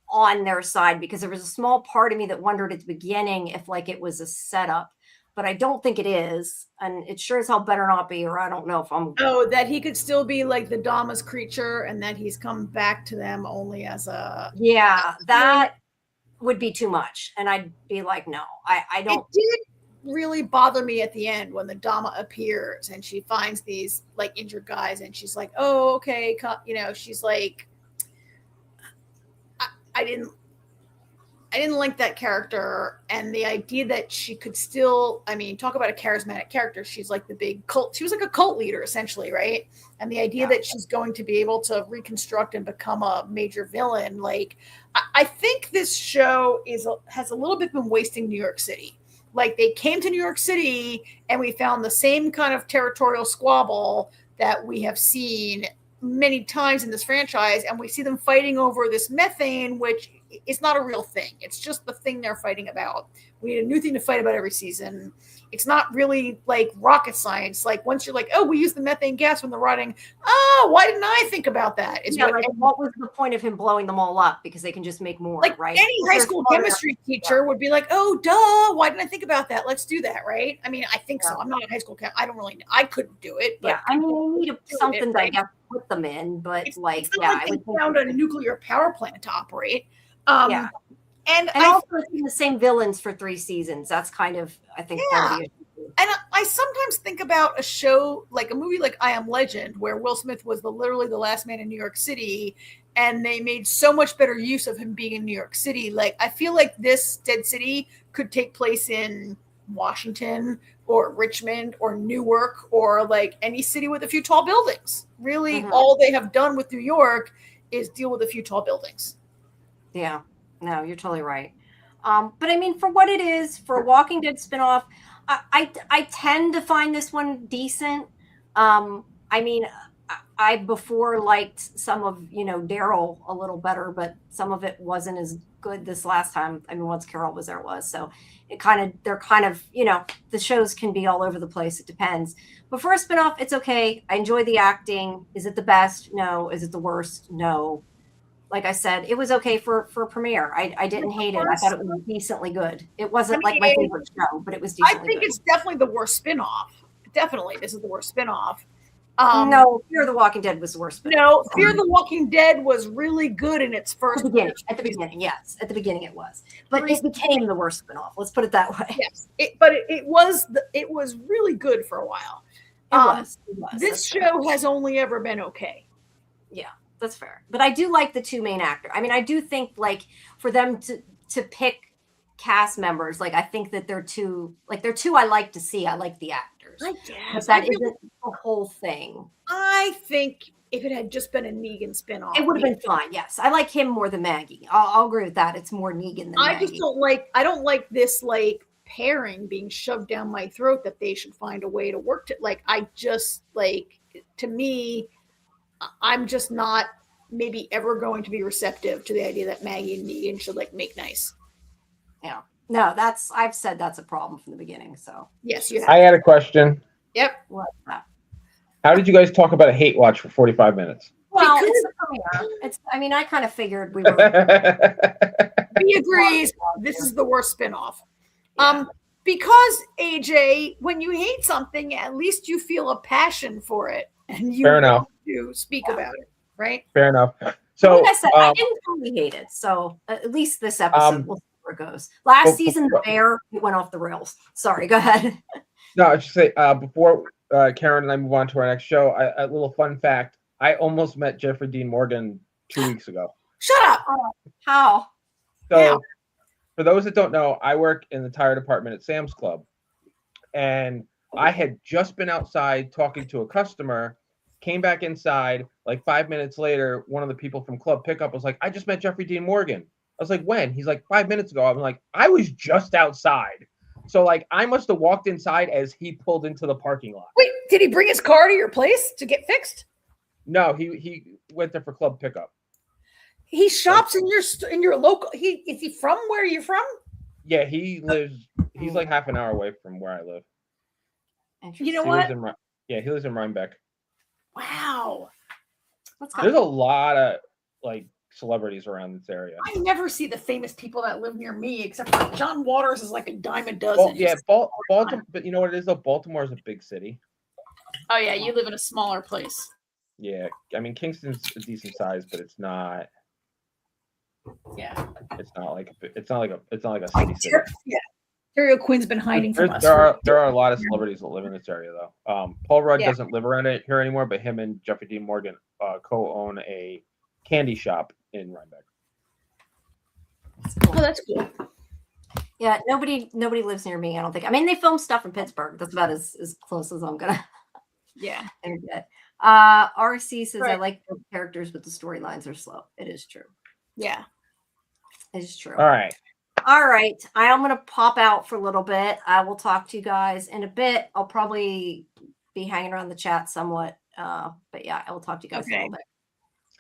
on their side, because there was a small part of me that wondered at the beginning if like it was a setup, but I don't think it is, and it sure as hell better not be, or I don't know if I'm that he could still be like the Dama's creature and that he's come back to them only as a would be too much, and I'd be like, no, I don't. It did really bother me at the end when the Dama appears and she finds these like injured guys, and she's like, "Oh, okay," she's like, I didn't like that character, and the idea that she could still, I mean, talk about a charismatic character. She's like the big cult. She was like a cult leader essentially, right? And the idea that she's going to be able to reconstruct and become a major villain, like I think this show has a little bit been wasting New York City. Like they came to New York City and we found the same kind of territorial squabble that we have seen many times in this franchise, and we see them fighting over this methane, which is not a real thing. It's just the thing they're fighting about. We need a new thing to fight about every season. It's not really like rocket science. Like once you're like, oh, we use the methane gas when they're rotting. Oh, why didn't I think about that? What was the point of him blowing them all up? Because they can just make more, like, right? Any high school chemistry teacher would be like, oh, duh, why didn't I think about that? Let's do that, right? I mean, I think so. I'm not a high school I don't really know. I couldn't do it. But I mean, we need something that I guess put them in, but it's not like they found a nuclear power plant to operate. And also seen the same villains for 3 seasons. That's kind of, I think, part of the issue. And I sometimes think about a show like a movie like I Am Legend, where Will Smith was literally the last man in New York City, and they made so much better use of him being in New York City. Like I feel like this Dead City could take place in Washington or Richmond or Newark or like any city with a few tall buildings. Really, all they have done with New York is deal with a few tall buildings. Yeah, no, you're totally right. But I mean, for what it is, for a Walking Dead spinoff, I tend to find this one decent. I mean, I before liked some of, Daryl a little better, but some of it wasn't as good this last time. I mean, once Carol was there, so they're kind of, the shows can be all over the place. It depends. But for a spinoff, it's okay. I enjoy the acting. Is it the best? No. Is it the worst? No. Like I said, it was okay for a premiere. I didn't hate it. I thought it was decently good. It wasn't like my favorite show, but it was decently good. I think it's definitely the worst spinoff. Definitely, this is the worst spinoff. No, Fear the Walking Dead was the worst spinoff. No, Fear the Walking Dead was really good in its first. At the beginning, yes. At the beginning it was. But it became the worst spinoff. Let's put it that way. Yes. It was really good for a while. It was. This show has only ever been okay. Yeah. That's fair. But I do like the 2 main actors. I mean, I do think like for them to pick cast members, like I think that they're two I like to see. I like the actors. I guess. But that isn't the whole thing. I think if it had just been a Negan spinoff, it would have been fine. Yes. I like him more than Maggie. I'll agree with that. It's more Negan than Maggie. I don't like this like pairing being shoved down my throat that they should find a way to work to to me, I'm just not maybe ever going to be receptive to the idea that Maggie and Negan should like make nice. Yeah. No, I've said that's a problem from the beginning. So yes, you have. I had a question. Yep. What's that? How did you guys talk about a hate watch for 45 minutes? Well, it's a premiere. I kind of figured we were. He agrees. This is the worst spinoff. Yeah. Because AJ, when you hate something, at least you feel a passion for it, and you Fair enough. To speak about it, right? Fair enough. So, like I said, I didn't totally hate it. So at least this episode, we'll see where it goes. Last season, the bear, it went off the rails. Sorry, go ahead. No, I should say before Karen and I move on to our next show, a little fun fact: I almost met Jeffrey Dean Morgan 2 weeks ago. Shut up! How? So, for those that don't know, I work in the tire department at Sam's Club, and I had just been outside talking to a customer. Came back inside, like 5 minutes later, one of the people from Club Pickup was like, I just met Jeffrey Dean Morgan. I was like, when? He's like, 5 minutes ago. I'm like, I was just outside. So, like, I must have walked inside as he pulled into the parking lot. Wait, did he bring his car to your place to get fixed? No, he went there for Club Pickup. He shops in your local. Is he from where you're from? Yeah, he's like half an hour away from where I live. You know what? He lives in Rhinebeck. Wow. There's a lot of like celebrities around this area. I never see the famous people that live near me, except for John Waters is like a dime a dozen. Well, yeah, Baltimore, but you know what it is though? Baltimore is a big city. Oh yeah, you live in a smaller place. Yeah, I mean Kingston's a decent size, but it's not. Yeah. It's not like a city city. Yeah. Terrio Quinn's been hiding from us. There are a lot of celebrities that live in this area, though. Paul Rudd Yeah. doesn't live around here anymore, but him and Jeffrey Dean Morgan co-own a candy shop in Rhinebeck. Oh, that's cool. Yeah, nobody lives near me, I don't think. I mean, they film stuff in Pittsburgh. That's about as close as I'm gonna Yeah. get. RC says, I Right. like the characters, but the storylines are slow. It is true. Yeah. It is true. All right. I'm gonna pop out for a little bit. I will talk to you guys in a bit. I'll probably be hanging around the chat somewhat. But yeah, I will talk to you guys in a little bit.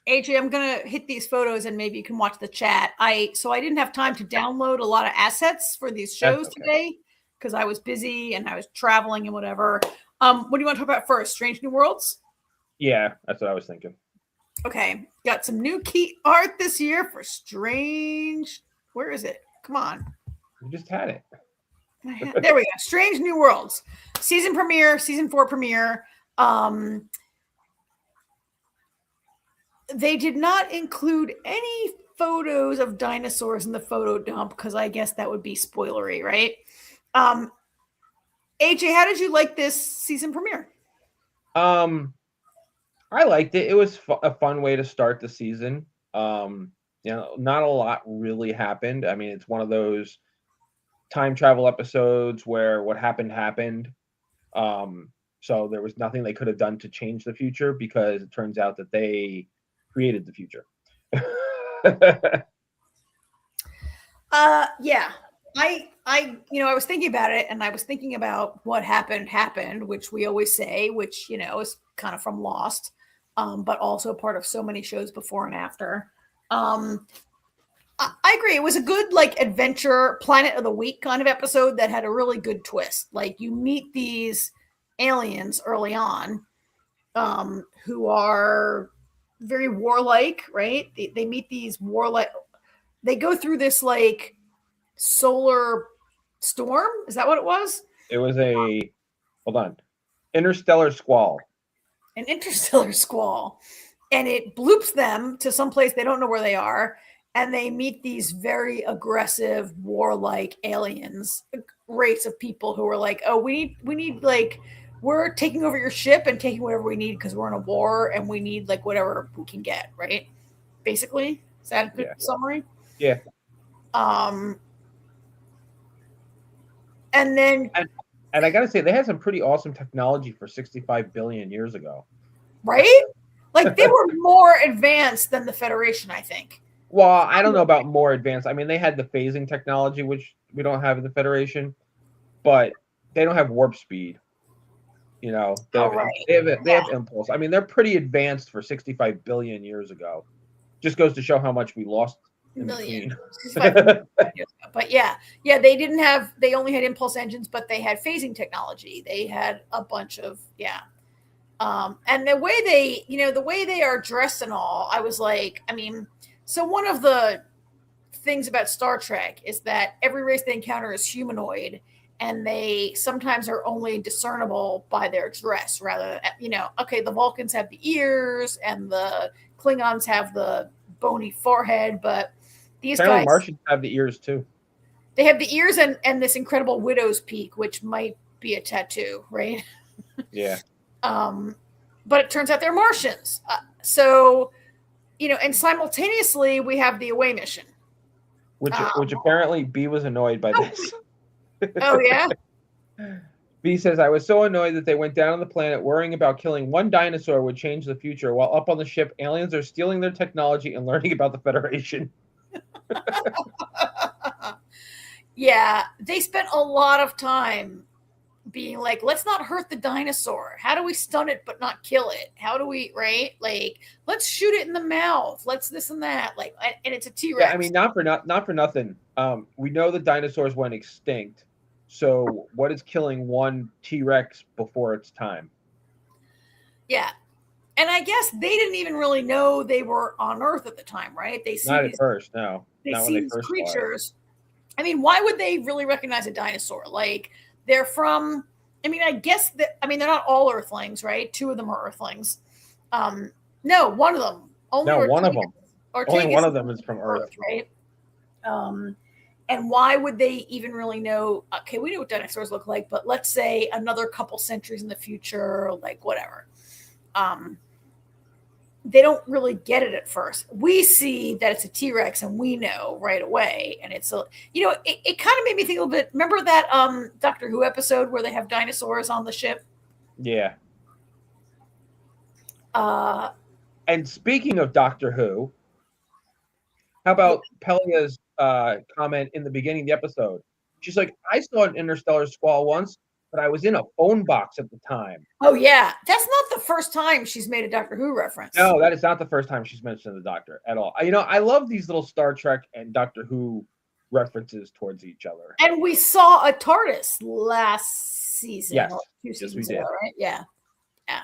AJ, I'm gonna hit these photos and maybe you can watch the chat. I didn't have time to download a lot of assets for these shows today because I was busy and I was traveling and whatever. What do you want to talk about first? Strange New Worlds? Yeah, that's what I was thinking. Okay, got some new key art this year for Strange. Where is it? Come on. We just had it. There we go. Strange New Worlds. Season 4 premiere. They did not include any photos of dinosaurs in the photo dump because I guess that would be spoilery, right? AJ, how did you like this season premiere? I liked it. It was a fun way to start the season. Not a lot really happened. I mean, it's one of those time travel episodes where what happened. So there was nothing they could have done to change the future because it turns out that they created the future. Yeah. I was thinking about it and I was thinking about what happened, which we always say, which, is kind of from Lost, but also part of so many shows before and after. I agree. It was a good adventure Planet of the Week kind of episode that had a really good twist. Like you meet these aliens early on, who are very warlike, right? They meet these warlike. They go through this solar storm. Is that what it was? It was interstellar squall. An interstellar squall. And it bloops them to someplace they don't know where they are. And they meet these very aggressive, warlike aliens, race of people who are like, oh, we need we're taking over your ship and taking whatever we need because we're in a war and we need whatever we can get, right? Basically. Is that a good summary? Yeah. And then and I gotta say, they had some pretty awesome technology for 65 billion years ago. Right? They were more advanced than the Federation, I think. Well, I don't know about more advanced. I mean, they had the phasing technology, which we don't have in the Federation, but they don't have warp speed. They have impulse. I mean, they're pretty advanced for 65 billion years ago. Just goes to show how much we lost in between. But they only had impulse engines, but they had phasing technology. They had a bunch of and the way they are dressed and all, I was like, I mean, so one of the things about Star Trek is that every race they encounter is humanoid, and they sometimes are only discernible by their dress rather than, the Vulcans have the ears and the Klingons have the bony forehead, but these guys, Martians have the ears too. They have the ears and this incredible widow's peak, which might be a tattoo, right? Yeah. But it turns out they're Martians. And simultaneously we have the away mission. Which apparently B was annoyed by this. Oh, yeah? B says, I was so annoyed that they went down on the planet worrying about killing one dinosaur would change the future, while up on the ship, aliens are stealing their technology and learning about the Federation. Yeah, they spent a lot of time being like, let's not hurt the dinosaur. How do we stun it but not kill it? How do we, right? Let's shoot it in the mouth. Let's this and that. And it's a T-Rex. Yeah, I mean, not for nothing. We know the dinosaurs went extinct. So what is killing one T-Rex before its time? Yeah. And I guess they didn't even really know they were on Earth at the time, right? They see not at first, no. They see these creatures. I mean, why would they really recognize a dinosaur? They're from, I guess they're not all Earthlings, right? 2 of them are Earthlings. No, one of them. One of them. Only one Ortega's of them is from Earth. right? And why would they even really know? Okay, we know what dinosaurs look like, but let's say another couple centuries in the future, like whatever. They don't really get it at first. We see that it's a T-Rex and we know right away. And it's it kind of made me think a little bit. Remember that Doctor Who episode where they have dinosaurs on the ship? Yeah. And speaking of Doctor Who, how about Pelia's comment in the beginning of the episode? She's like, I saw an interstellar squall once, but I was in a phone box at the time. Oh, yeah. That's not the first time she's made a Doctor Who reference. No, that is not the first time she's mentioned the Doctor at all. I love these little Star Trek and Doctor Who references towards each other. And we saw a TARDIS last season. Yes, yes, we did. Right? Yeah. Yeah.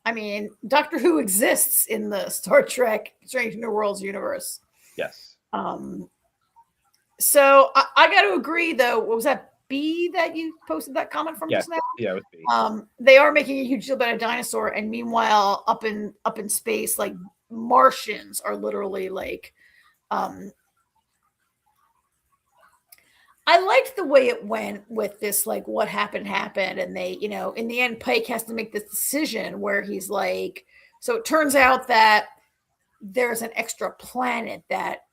I mean, Doctor Who exists in the Star Trek Strange New Worlds universe. Yes. So I got to agree, though. What was that, B, that you posted that comment from just now? Yeah, it was B. They are making a huge deal about a dinosaur, and meanwhile, up in space, like Martians are literally like. I liked the way it went with this, like what happened, and they, in the end, Pike has to make this decision where he's like, so it turns out that there's an extra planet that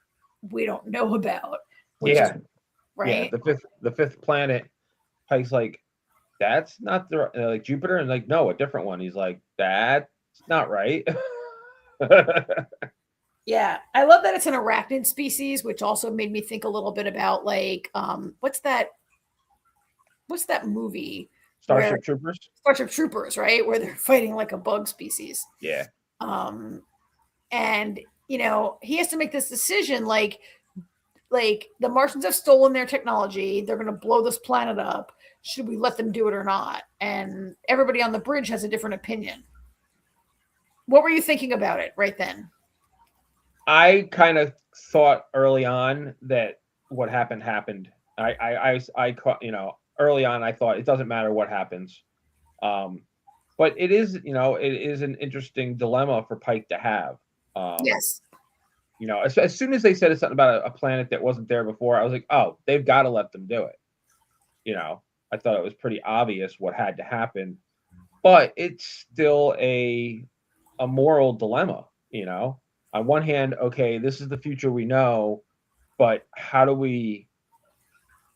we don't know about. Yeah. Right. Yeah, the fifth planet. Pike's like, that's not the like Jupiter, and like, no, a different one. He's like, that's not right. Yeah, I love that it's an arachnid species, which also made me think a little bit about like what's that movie? Starship Troopers. Starship Troopers, right? Where they're fighting like a bug species. Yeah. And he has to make this decision like the Martians have stolen their technology. They're going to blow this planet up. Should we let them do it or not? And everybody on the bridge has a different opinion. What were you thinking about it right then? I kind of thought early on that what happened. I caught, early on I thought it doesn't matter what happens. But it is an interesting dilemma for Pike to have. Yes. As soon as they said something about a planet that wasn't there before, I was like, oh, they've got to let them do it. I thought it was pretty obvious what had to happen, but it's still a moral dilemma. On one hand, okay, this is the future we know, but how do we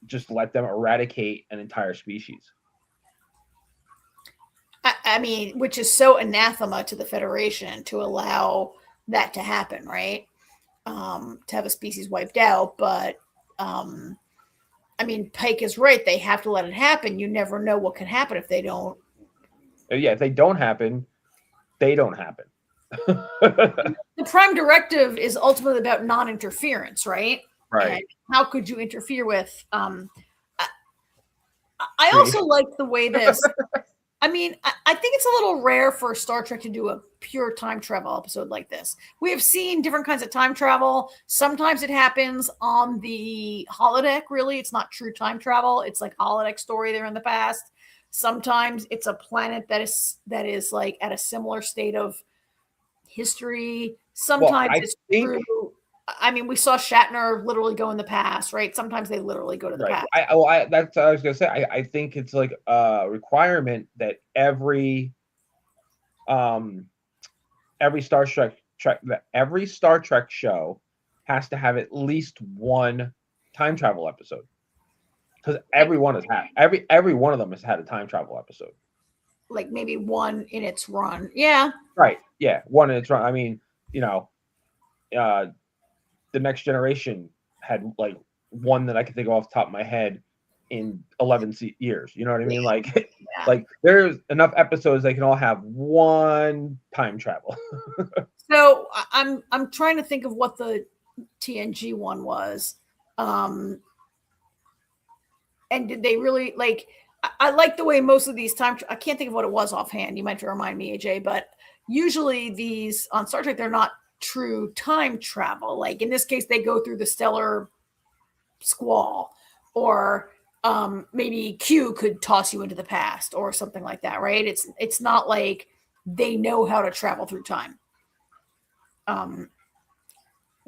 just let them eradicate an entire species? I mean, which is so anathema to the Federation to allow that to happen, right? To have a species wiped out. But, I mean, Pike is right. They have to let it happen. You never know what can happen if they don't. Yeah, if they don't happen, they don't happen. The Prime Directive is ultimately about non-interference, right? Right. And how could you interfere with? I also like the way this. I mean, I think it's a little rare for Star Trek to do a pure time travel episode like this. We have seen different kinds of time travel. Sometimes it happens on the holodeck. Really, it's not true time travel. It's like holodeck story there in the past. Sometimes it's a planet that is like at a similar state of history. Sometimes it's true. I mean, we saw Shatner literally go in the past, right? Sometimes they literally go to the past. That's what I was gonna say. I think it's like a requirement that every Star Trek show has to have at least one time travel episode, because every one of them has had a time travel episode. Like maybe one in its run. Yeah. Right. Yeah. One in its run. I mean, The Next Generation had like one that I can think of off the top of my head in 11 years. You know what I mean? Like, like there's enough episodes they can all have one time travel. So I'm trying to think of what the TNG one was. And did they really like? I like the way most of these I can't think of what it was offhand. You might have to remind me, AJ. But usually these on Star Trek, they're not true time travel. Like in this case, they go through the stellar squall, or maybe Q could toss you into the past or something like that, right? It's not like they know how to travel through time.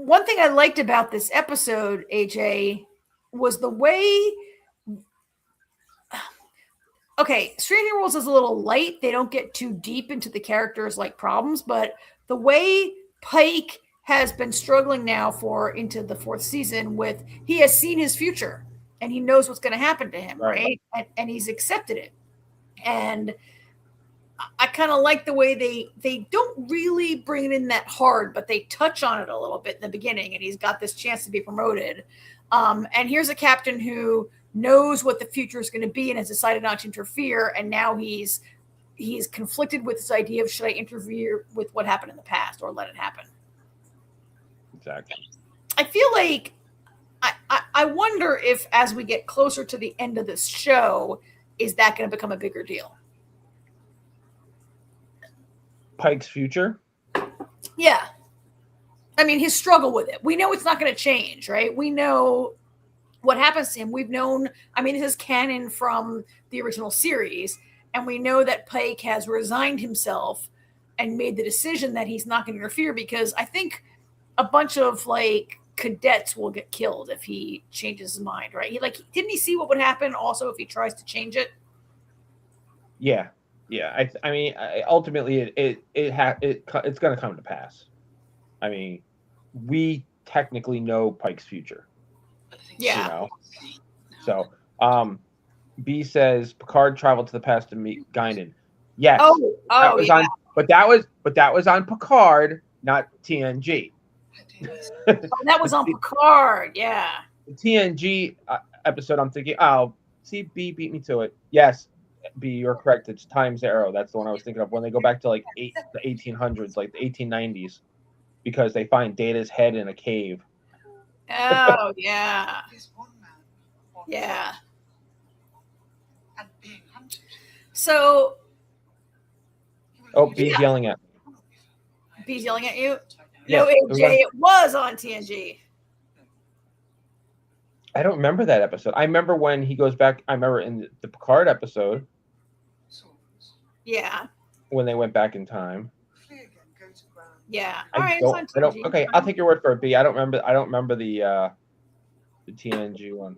one thing I liked about this episode, AJ, was the way. Okay, Stranger Worlds is a little light. They don't get too deep into the characters like problems, but the way Pike has been struggling now for into the 4th season with he has seen his future and he knows what's going to happen to him, right? And he's accepted it. And I kind of like the way they don't really bring it in that hard, but they touch on it a little bit in the beginning, and he's got this chance to be promoted. And here's a captain who knows what the future is going to be and has decided not to interfere, and now he's conflicted with this idea of should I interfere with what happened in the past or let it happen. Exactly. I feel like I wonder if as we get closer to the end of this show, is that going to become a bigger deal? Pike's future? Yeah. I mean, his struggle with it. We know it's not going to change, right? We know what happens to him. We've known, I mean, this is canon from the original series, and we know that Pike has resigned himself and made the decision that he's not going to interfere, because I think a bunch of like cadets will get killed if he changes his mind, right? Didn't he see what would happen also if he tries to change it? Yeah. I mean, ultimately, it's going to come to pass. I mean, we technically know Pike's future. Yeah. You know? So, B says Picard traveled to the past to meet Guinan. Yes. That was yeah. but that was on Picard, not TNG. That was on Picard. Yeah. The TNG episode. I'm thinking. Oh, see, B beat me to it. Yes. B, you're correct. It's Time's Arrow. That's the one I was thinking of. When they go back to like the 1800s, like the 1890s, because they find Data's head in a cave. Oh yeah. Yeah. So. Oh, B's yelling at me. B's yelling at you. Yeah, no, AJ, it was on TNG. I don't remember that episode. I remember when he goes back. I remember in the Picard episode. Yeah. When they went back in time. Yeah. I don't. Okay, I'll take your word for it, B. I don't remember the TNG one.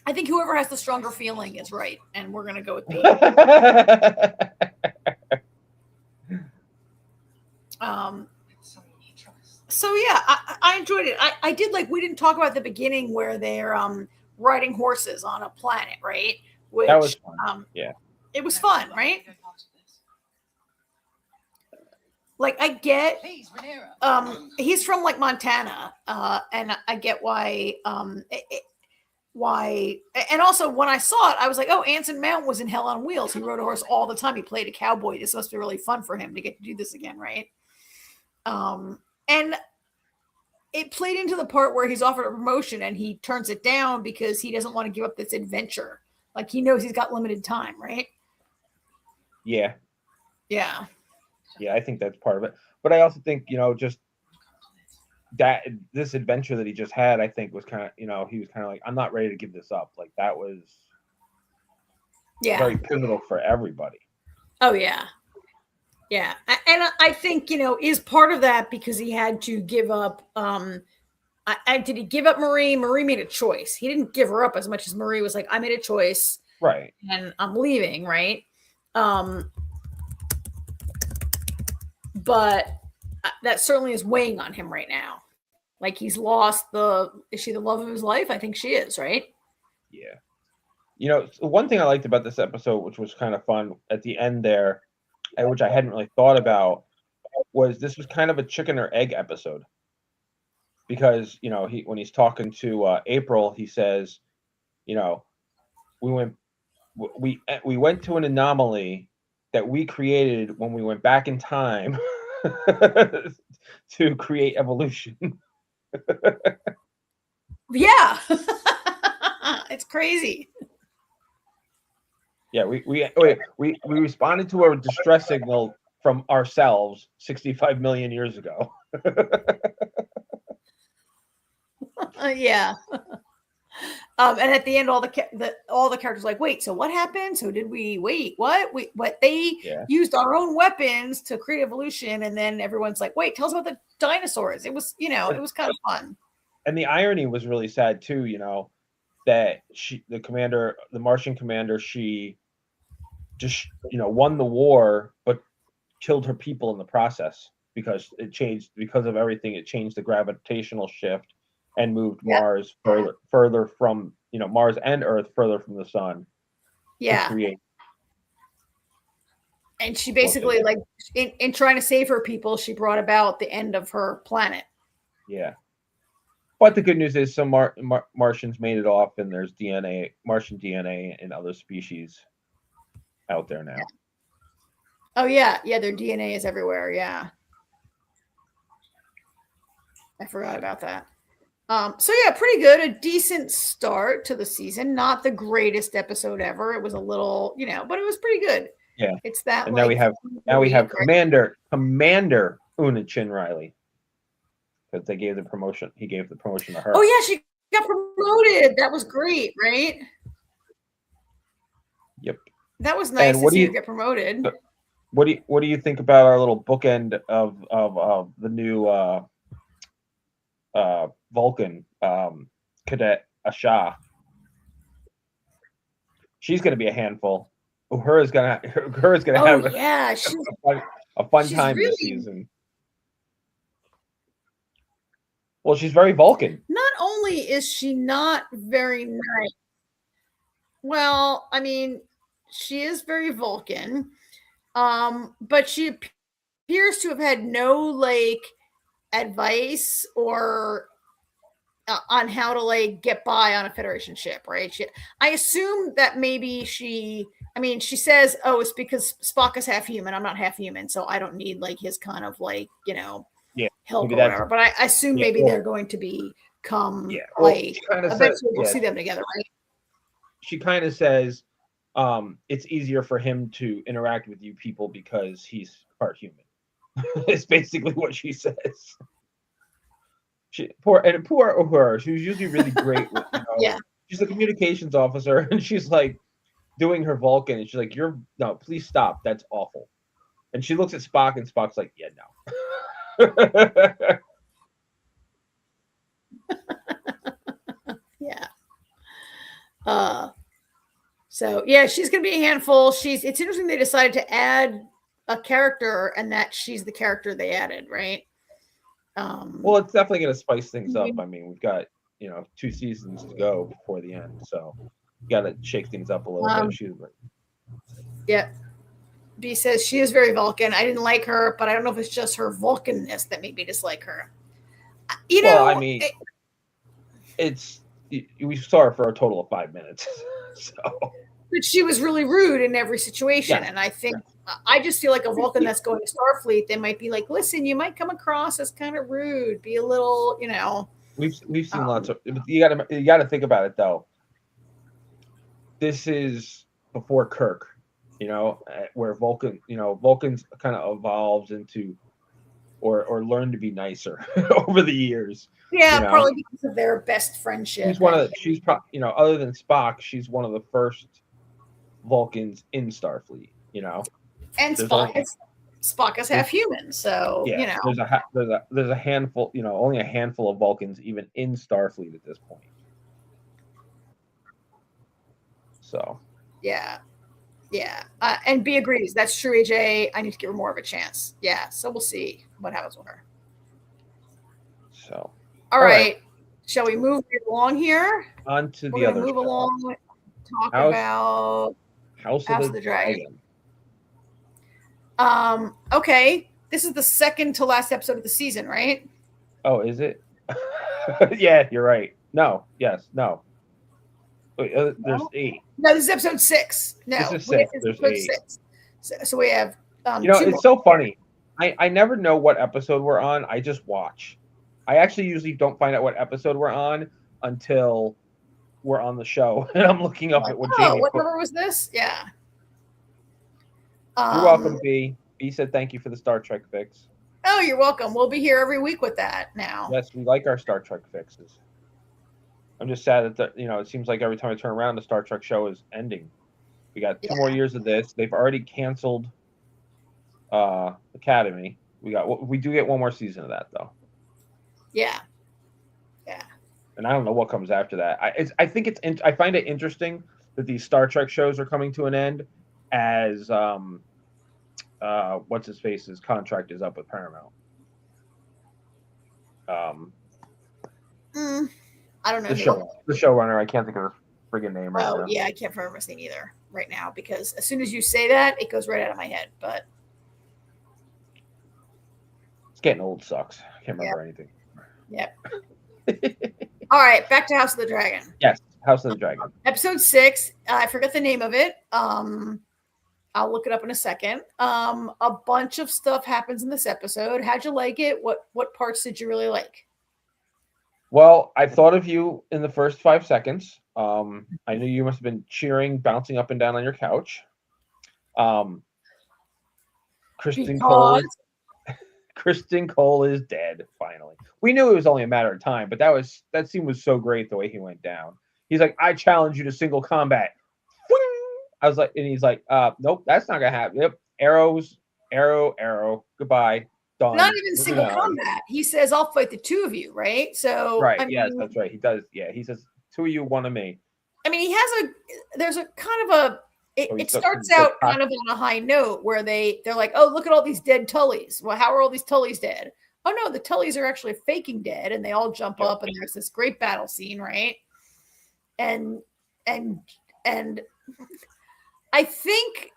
I think whoever has the stronger feeling is right, and we're gonna go with B. So yeah, I enjoyed it. I did like, we didn't talk about the beginning where they're riding horses on a planet, right? Which, that was fun. Yeah. It was fun, right? Like, I get he's from like Montana, and I get why and also when I saw it, I was like, oh, Anson Mount was in Hell on Wheels. He rode a horse all the time. He played a cowboy. This must be really fun for him to get to do this again, right? And it played into the part where he's offered a promotion and he turns it down because he doesn't want to give up this adventure. Like, he knows he's got limited time, right? Yeah. Yeah. Yeah, I think that's part of it. But I also think, just that this adventure that he just had, I think was kind of, he was kind of like, I'm not ready to give this up. Like, that was very pivotal for everybody. Oh, yeah. Yeah. And I think, is part of that because he had to give up. Did he give up Marie? Marie made a choice. He didn't give her up as much as Marie was like, I made a choice. Right. And I'm leaving, right? But that certainly is weighing on him right now. Like, he's lost is she the love of his life? I think she is, right? Yeah. One thing I liked about this episode, which was kind of fun at the end there, which I hadn't really thought about, was this was kind of a chicken or egg episode. Because, when he's talking to April, he says, we went to an anomaly that we created when we went back in time to create evolution. Yeah. It's crazy. Yeah, we responded to a distress signal from ourselves 65 million years ago. Yeah. And at the end, all the characters are like, wait, so what happened? So did we wait? What? They used our own weapons to create evolution, and then everyone's like, wait, tell us about dinosaurs. It was, it was kind of fun. And the irony was really sad too, that the Martian commander, she just, won the war, but killed her people in the process because because of everything. It changed the gravitational shift and moved Mars further from, Mars and Earth further from the sun. Yeah. To create. And she basically, like, in trying to save her people, she brought about the end of her planet. Yeah. But the good news is some Martians made it off, and there's Martian DNA in other species out there now. Oh, yeah. Yeah, their DNA is everywhere. Yeah. I forgot about that. So, yeah, pretty good. A decent start to the season. Not the greatest episode ever. It was a little, but it was pretty good. Yeah. It's that. And now we have Commander Una-Chin Riley. Because they gave the promotion. He gave the promotion to her. Oh, yeah, she got promoted. That was great, right? Yep. That was nice to see her get promoted. What do you think about our little bookend of the new Vulcan cadet Asha? She's going to be a handful. Uhura's going to have a fun time this season. Well, she's very Vulcan. Not only is she not very nice. Well, I mean, she is very Vulcan. But she appears to have had no like advice or on how to like get by on a Federation ship, right? I assume that maybe she says, "Oh, it's because Spock is half human. I'm not half human, so I don't need like his kind of like help or whatever." But I assume maybe they're going to become like eventually we'll see them together, right? She kind of says, it's easier for him to interact with you people because he's part human. It's basically what she says. Poor Uhura. She was usually really great with, she's a communications officer, and she's like doing her Vulcan, and she's like, no, please stop. That's awful. And she looks at Spock, and Spock's like, yeah, no. Yeah. So yeah, she's gonna be a handful. It's interesting they decided to add a character and that she's the character they added, right? Well, it's definitely gonna spice things up. I mean, we've got 2 seasons to go before the end, so you gotta shake things up a little bit. Yeah. B says she is very Vulcan. I didn't like her, but I don't know if it's just her Vulcanness that made me dislike her. I mean, we saw her for a total of 5 minutes. So, but she was really rude in every situation, and I think I just feel like a Vulcan that's going to Starfleet, they might be like, "Listen, you might come across as kind of rude. Be a little, We've seen lots of. You got to think about it though. This is before Kirk, where Vulcans kind of evolves into, or learn to be nicer over the years. Yeah, probably because of their best friendship. She's probably, other than Spock, she's one of the first Vulcans in Starfleet, And Spock is half human, so there's a handful, only a handful of Vulcans even in Starfleet at this point. So yeah, and B agrees. That's true, AJ. I need to give her more of a chance. Yeah, so we'll see what happens with her. So all right. Shall we move along here? On to the other. Move along. Talk about House of the Dragon. Okay. This is the second to last episode of the season, right? Oh, is it? Yeah, you're right. No. Yes. No. Wait, there's 8. No, this is episode 6. No, this is 6. There's 8. 6. So we have. It's so funny. I never know what episode we're on. I just watch. I actually usually don't find out what episode we're on until we're on the show, and I'm looking up at what Jamie. What number was this? Yeah. You're welcome, B. B said thank you for the Star Trek fix. Oh, you're welcome. We'll be here every week with that now. Yes, we like our Star Trek fixes. I'm just sad that it seems like every time I turn around, the Star Trek show is ending. We got 2 more years of this. They've already canceled Academy. We do get one more season of that though. Yeah. And I don't know what comes after that. I find it interesting that these Star Trek shows are coming to an end as what's his face's contract is up with Paramount. I don't know. The showrunner. I can't think of her friggin' name right now. Yeah, I can't remember his name either right now because as soon as you say that, it goes right out of my head. But it's getting old. Sucks. I can't remember anything. Yep. All right, back to House of the Dragon. Yes, House of the Dragon. Episode 6. I forgot the name of it. I'll look it up in a second. A bunch of stuff happens in this episode. How'd you like it? What parts did you really like? Well, I thought of you in the first 5 seconds. I knew you must have been cheering, bouncing up and down on your couch. Kristen Cole is dead, finally. We knew it was only a matter of time, but that scene was so great the way he went down. He's like, I challenge you to single combat. I was like, and he's like, nope, that's not gonna happen. Yep, arrows, arrow, goodbye. Done. Not even single combat. He says, I'll fight the two of you, right? So right, I mean, yes, that's right. He does, yeah. He says, two of you, one of me. I mean, there's a kind of a it starts out kind of on a high note where they're like, oh, look at all these dead Tullys. Well, how are all these Tullys dead? Oh no, the Tullys are actually faking dead, and they all jump up, and there's this great battle scene, right? And I think,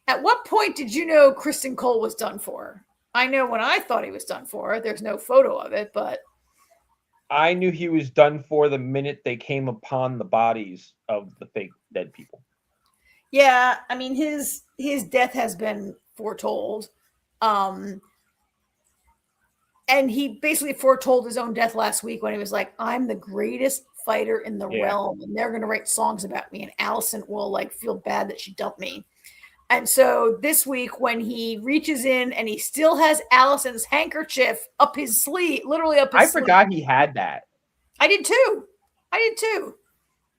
at what point did you know Kristen Cole was done for? I know when I thought he was done for. There's no photo of it, but I knew he was done for the minute they came upon the bodies of the fake dead people. Yeah, I mean his death has been foretold. And he basically foretold his own death last week when he was like, I'm the greatest fighter in the realm, and they're going to write songs about me, and Allison will like feel bad that she dumped me. And so this week when he reaches in and he still has Allison's handkerchief up his sleeve, literally up his sleeve. I forgot he had that. I did too.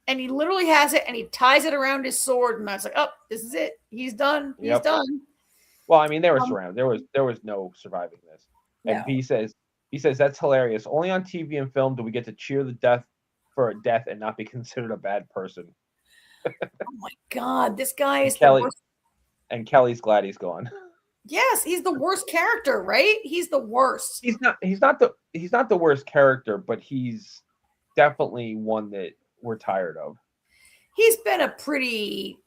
And he literally has it, and he ties it around his sword, and I was like, oh, this is it. He's done. He's done. Well, I mean, they were surrounded. There was no surviving this. And no. he says that's hilarious. Only on TV and film do we get to cheer the death for a death and not be considered a bad person. Oh my God, this guy is Kelly, the worst. And Kelly's glad he's gone. Yes, he's the worst character, right? He's the worst. He's not the worst character, but he's definitely one that we're tired of. He's been a pretty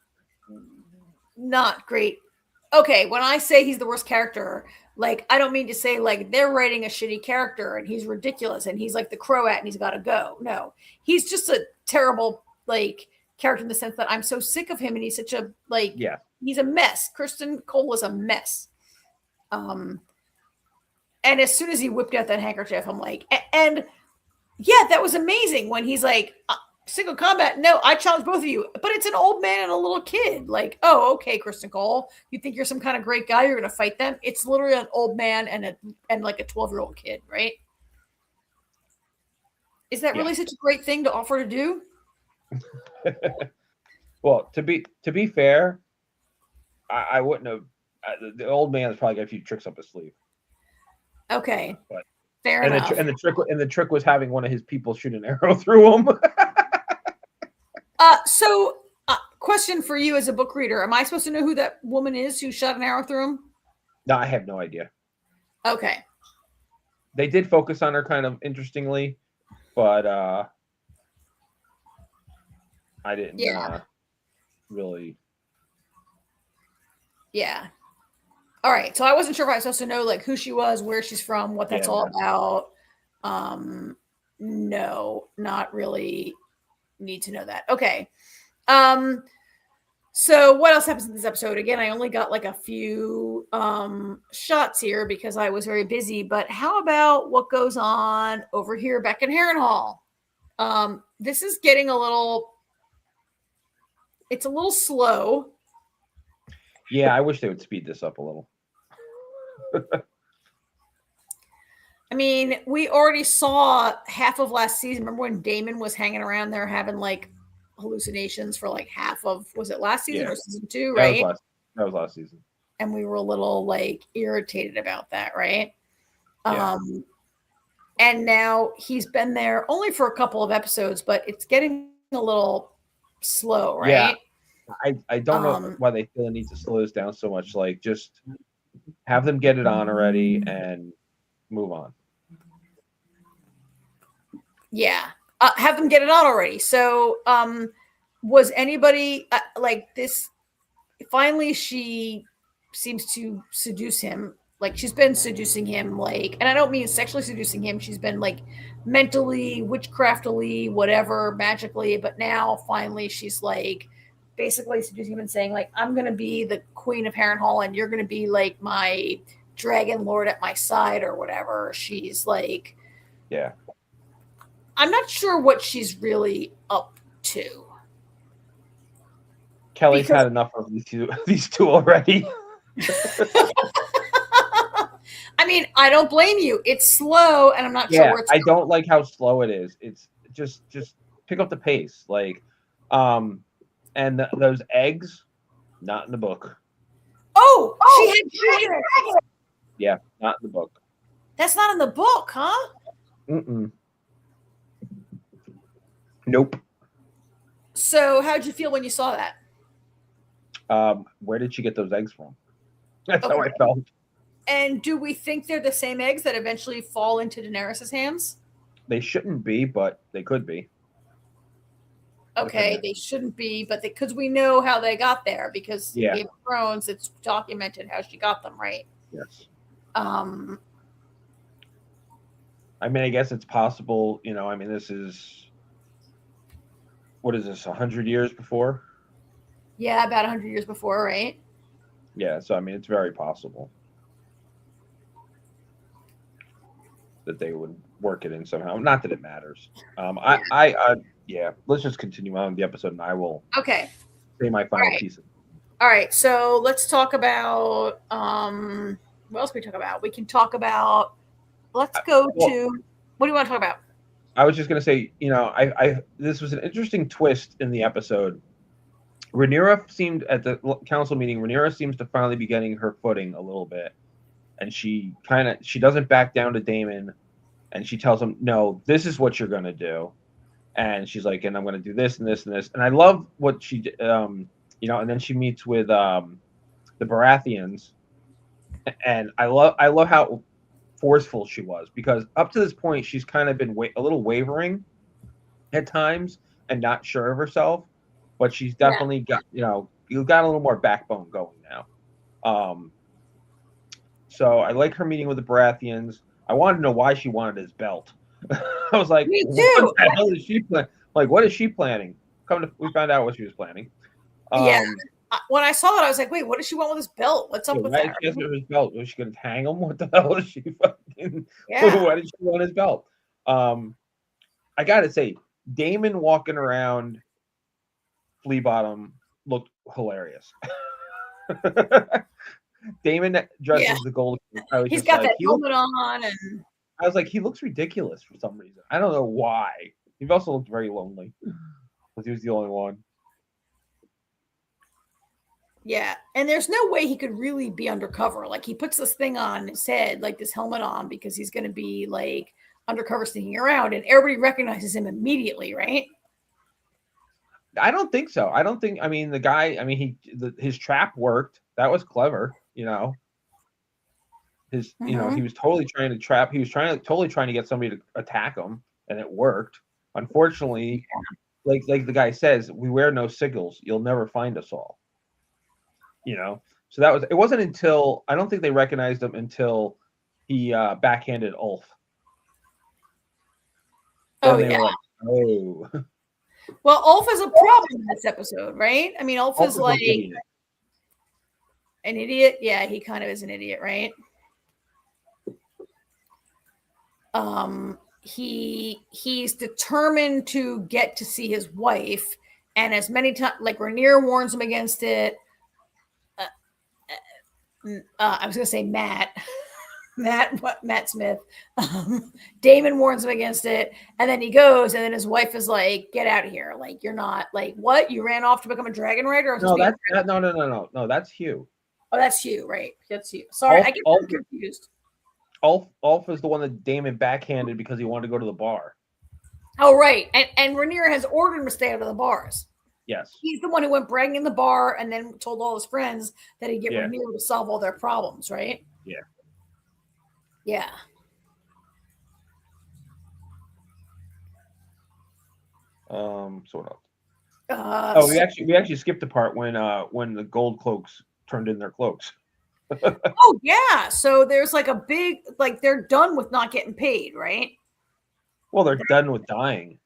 not great. Okay, when I say he's the worst character, like, I don't mean to say like they're writing a shitty character and he's ridiculous and he's like the Croat and he's got to go. No, he's just a terrible like character in the sense that I'm so sick of him and he's such a like, he's a mess. Kristen Cole is a mess. And as soon as he whipped out that handkerchief, I'm like, and yeah, that was amazing when he's like, single combat. No, I challenge both of you, but it's an old man and a little kid. Like, oh, okay, Kristen Cole, you think you're some kind of great guy? You're going to fight them? It's literally an old man and like a 12-year-old kid, right? Is that really such a great thing to offer to do? Well, to be fair, I wouldn't have. The old man has probably got a few tricks up his sleeve. Okay, but fair enough. The trick was having one of his people shoot an arrow through him. So, question for you as a book reader: am I supposed to know who that woman is who shot an arrow through him? No, I have no idea. Okay. They did focus on her kind of interestingly, but I didn't really. Yeah. All right. So I wasn't sure if I was supposed to know like who she was, where she's from, what that's all about. No, not really need to know that. Okay. So what else happens in this episode? Again, I only got like a few shots here because I was very busy, but how about what goes on over here back in Harrenhal? This is getting it's a little slow. Yeah, I wish they would speed this up a little. I mean, we already saw half of last season. Remember when Damon was hanging around there having like hallucinations for like half of, was it last season or season 2, right? That was last season. and we were a little like irritated about that, right? Yeah. And now he's been there only for a couple of episodes, but it's getting a little slow, right? I don't know why they feel the need to slow this down so much. Like, just have them get it on already and move on. Yeah. Have them get it on already. So was anybody like this? Finally, she seems to seduce him. Like, she's been seducing him, like, and I don't mean sexually seducing him. She's been like mentally, witchcraftily, whatever, magically. But now finally she's like basically seducing him and saying, like, I'm going to be the queen of Harrenhal and you're going to be like my dragon lord at my side or whatever. She's like, yeah. I'm not sure what she's really up to. Kelly's had enough of these two already. I mean, I don't blame you. It's slow, and I'm not sure where it's going. I don't like how slow it is. It's just pick up the pace. Like, and those eggs, not in the book. Oh, she had eggs. Yeah, not in the book. That's not in the book, huh? Mm-mm. Nope. So how'd you feel when you saw that? Where did she get those eggs from? That's how I felt. And do we think they're the same eggs that eventually fall into Daenerys' hands? They shouldn't be, but they could be. Okay, they shouldn't be, but because we know how they got there, because Game of Thrones, it's documented how she got them, right? Yes. I mean, I guess it's possible, you know, I mean, this is, what is this, 100 years before? Yeah, about 100 years before, right? Yeah, so I mean, it's very possible that they would work it in somehow. Not that it matters. Yeah, let's just continue on with the episode, and I will say my final piece. All right, so let's talk about what else can we talk about? We can talk about. Let's go to. What do you want to talk about? I was just going to say, you know, this was an interesting twist in the episode. Rhaenyra seemed at the council meeting. Rhaenyra seems to finally be getting her footing a little bit, and she doesn't back down to Daemon, and she tells him, "No, this is what you're going to do," and she's like, "And I'm going to do this and this and this." And I love what she, you know, and then she meets with the Baratheons, and I love how forceful she was, because up to this point she's kind of been a little wavering at times and not sure of herself. But she's definitely got, you know, you got a little more backbone going now. So I like her meeting with the Baratheons. I wanted to know why she wanted his belt. I was like, me too. What the hell is she planning? Like, what is she planning? We found out what she was planning. When I saw that, I was like, wait, what does she want with this belt? What's up with that? She has his belt. Was she going to hang him? What the hell is she fucking? Yeah. Why did she want his belt? I got to say, Daemon walking around Flea Bottom looked hilarious. Daemon dressed as the Gold King. He's got that helmet on, and I was like, he looks ridiculous for some reason. I don't know why. He also looked very lonely because he was the only one. Yeah, and there's no way he could really be undercover. Like, he puts this thing on his head, like this helmet on, because he's going to be like undercover sneaking around, and everybody recognizes him immediately, right? I don't think so. I mean, the guy, I mean, his trap worked. That was clever, you know. You know, he was totally trying to trap. He was totally trying to get somebody to attack him, and it worked. Unfortunately, like the guy says, we wear no sigils. You'll never find us all. You know, so it wasn't until, I don't think they recognized him until he backhanded Ulf. Oh, yeah. Like, oh. Well, Ulf is a problem in this episode, right? I mean, Ulf is like an idiot. Yeah, he kind of is an idiot, right? He's determined to get to see his wife, and as many times, like, Rhaenyra warns him against it. I was gonna say Matt Smith. Daemon warns him against it, and then he goes, and then his wife is like, "Get out of here! Like, you're not, like, what? You ran off to become a dragon rider?" No, that's Hugh. Oh, that's Hugh, right? That's Hugh. Sorry, I get confused. Ulf is the one that Damon backhanded because he wanted to go to the bar. Oh, right. And Rhaenyra has ordered him to stay out of the bars. Yes. He's the one who went bragging in the bar and then told all his friends that he'd get Rhaenyra to solve all their problems, right? Yeah. Yeah. Sort of. We actually skipped the part when the gold cloaks turned in their cloaks. Oh yeah. So there's like a big, like they're done with not getting paid, right? Well, they're done with dying.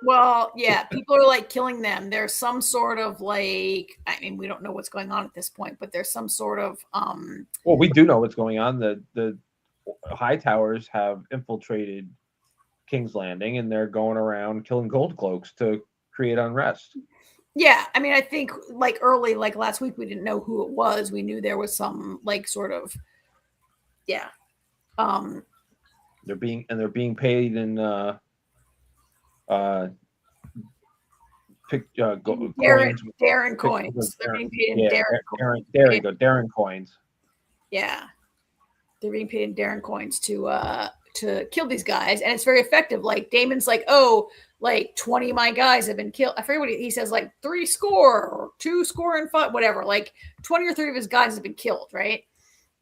Well, yeah, people are like killing them. There's some sort of like, I mean, we don't know what's going on at this point, but there's some sort of Well, we do know what's going on. The High Towers have infiltrated King's Landing, and they're going around killing gold cloaks to create unrest. Yeah, I mean, I think like early, like last week, we didn't know who it was. We knew there was some like sort of, yeah. They're being paid in Darren coins. They're being paid in Darren coins. There you go, Darren coins. Yeah, they're being paid in Darren coins to kill these guys, and it's very effective. Like Damon's like, oh, like 20 of my guys have been killed. I forget what he says, like 3 score or 2 score and 5, whatever. Like 20 or 30 of his guys have been killed, right?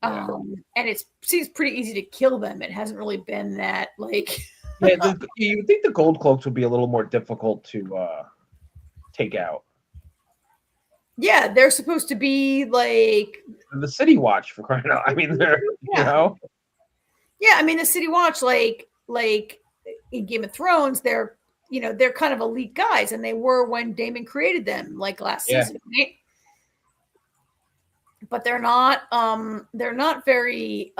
Yeah. And it seems pretty easy to kill them. It hasn't really been that like. Yeah, you would think the gold cloaks would be a little more difficult to take out. Yeah, they're supposed to be like the City Watch, for crying out. I mean, they're you know. Yeah, I mean the City Watch, like in Game of Thrones, they're kind of elite guys, and they were when Daemon created them, like last season, right? But they're not very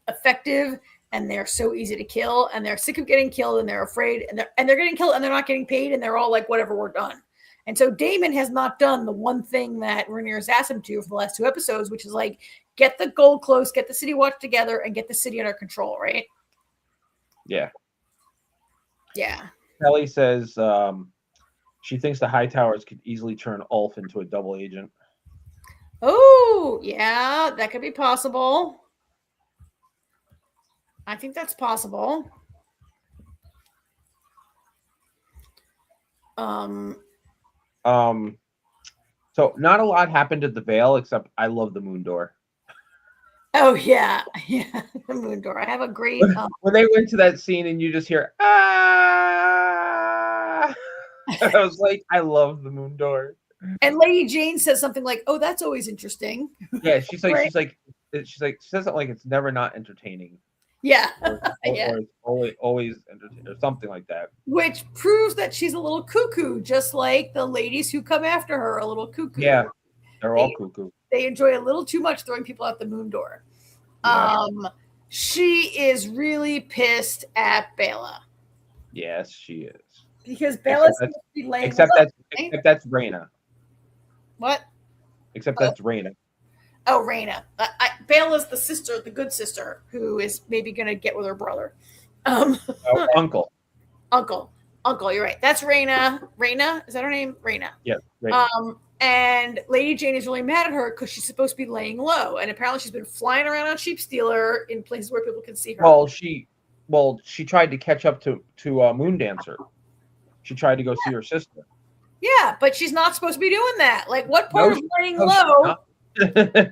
effective, and they're so easy to kill, and they're sick of getting killed, and they're afraid, and they're getting killed, and they're not getting paid, and they're all like, whatever, we're done. And so Daemon has not done the one thing that Rhaenyra's asked him to for the last 2 episodes, which is like get the gold close, get the City Watch together, and get the city under control, right? Yeah. Yeah. Kelly says she thinks the High Towers could easily turn Ulf into a double agent. Oh, yeah, that could be possible. I think that's possible. So not a lot happened at the Vale, except I love the Moon Door. Oh yeah, the Moon Door. I have a great. When they went to that scene and you just hear ah, I was like, I love the Moon Door. And Lady Jane says something like, "Oh, that's always interesting." Yeah, she's like, she says it like it's never not entertaining. Yeah, or it's always entertaining, or something like that. Which proves that she's a little cuckoo, just like the ladies who come after her are a little cuckoo. Yeah, they're all cuckoo. They enjoy a little too much throwing people out the Moon Door. Yeah. She is really pissed at Bella. Yes, she is. Because Bella's supposed to be laying except that's Rhaena. What? Except that's Rhaena. Oh, Rhaena. Bella's the sister, the good sister, who is maybe going to get with her brother. Uncle. Uncle, you're right. That's Rhaena. Rhaena? Is that her name? Rhaena. Yeah, Rhaena. And Lady Jane is really mad at her because she's supposed to be laying low. And apparently she's been flying around on Sheep Stealer in places where people can see her. Well, she tried to catch up to Moon Dancer. She tried to go see her sister. Yeah, but she's not supposed to be doing that. Like, what part of laying low?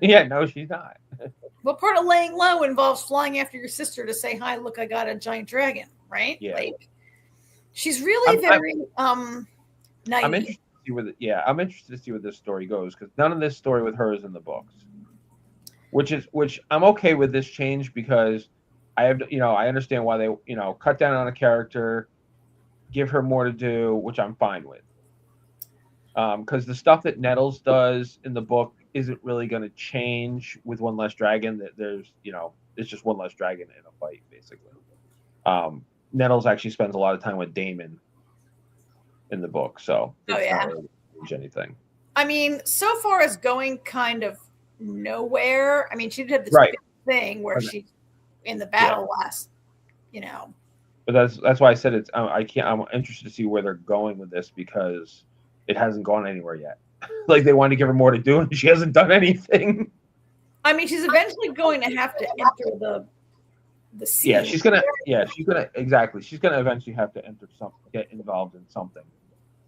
Yeah, no, she's not. What part of laying low involves flying after your sister to say, hi, look, I got a giant dragon, right? Yeah. Like, she's really very naive. I'm interested to see where this story goes, because none of this story with her is in the books. Which I'm okay with this change, because I understand why they, cut down on a character, give her more to do, which I'm fine with. Because the stuff that Nettles does in the book isn't really going to change with one less dragon. That there's, it's just one less dragon in a fight, basically. Nettles actually spends a lot of time with Daemon in the book, so it's not really change anything. I mean, so far as going kind of nowhere. I mean, she did have this big thing where she's in the battle last, But that's why I said I'm interested to see where they're going with this, because it hasn't gone anywhere yet. like they want to give her more to do, and she hasn't done anything. I mean, she's eventually going to have to enter the scene. Yeah, she's gonna exactly. She's gonna eventually have to enter something, get involved in something.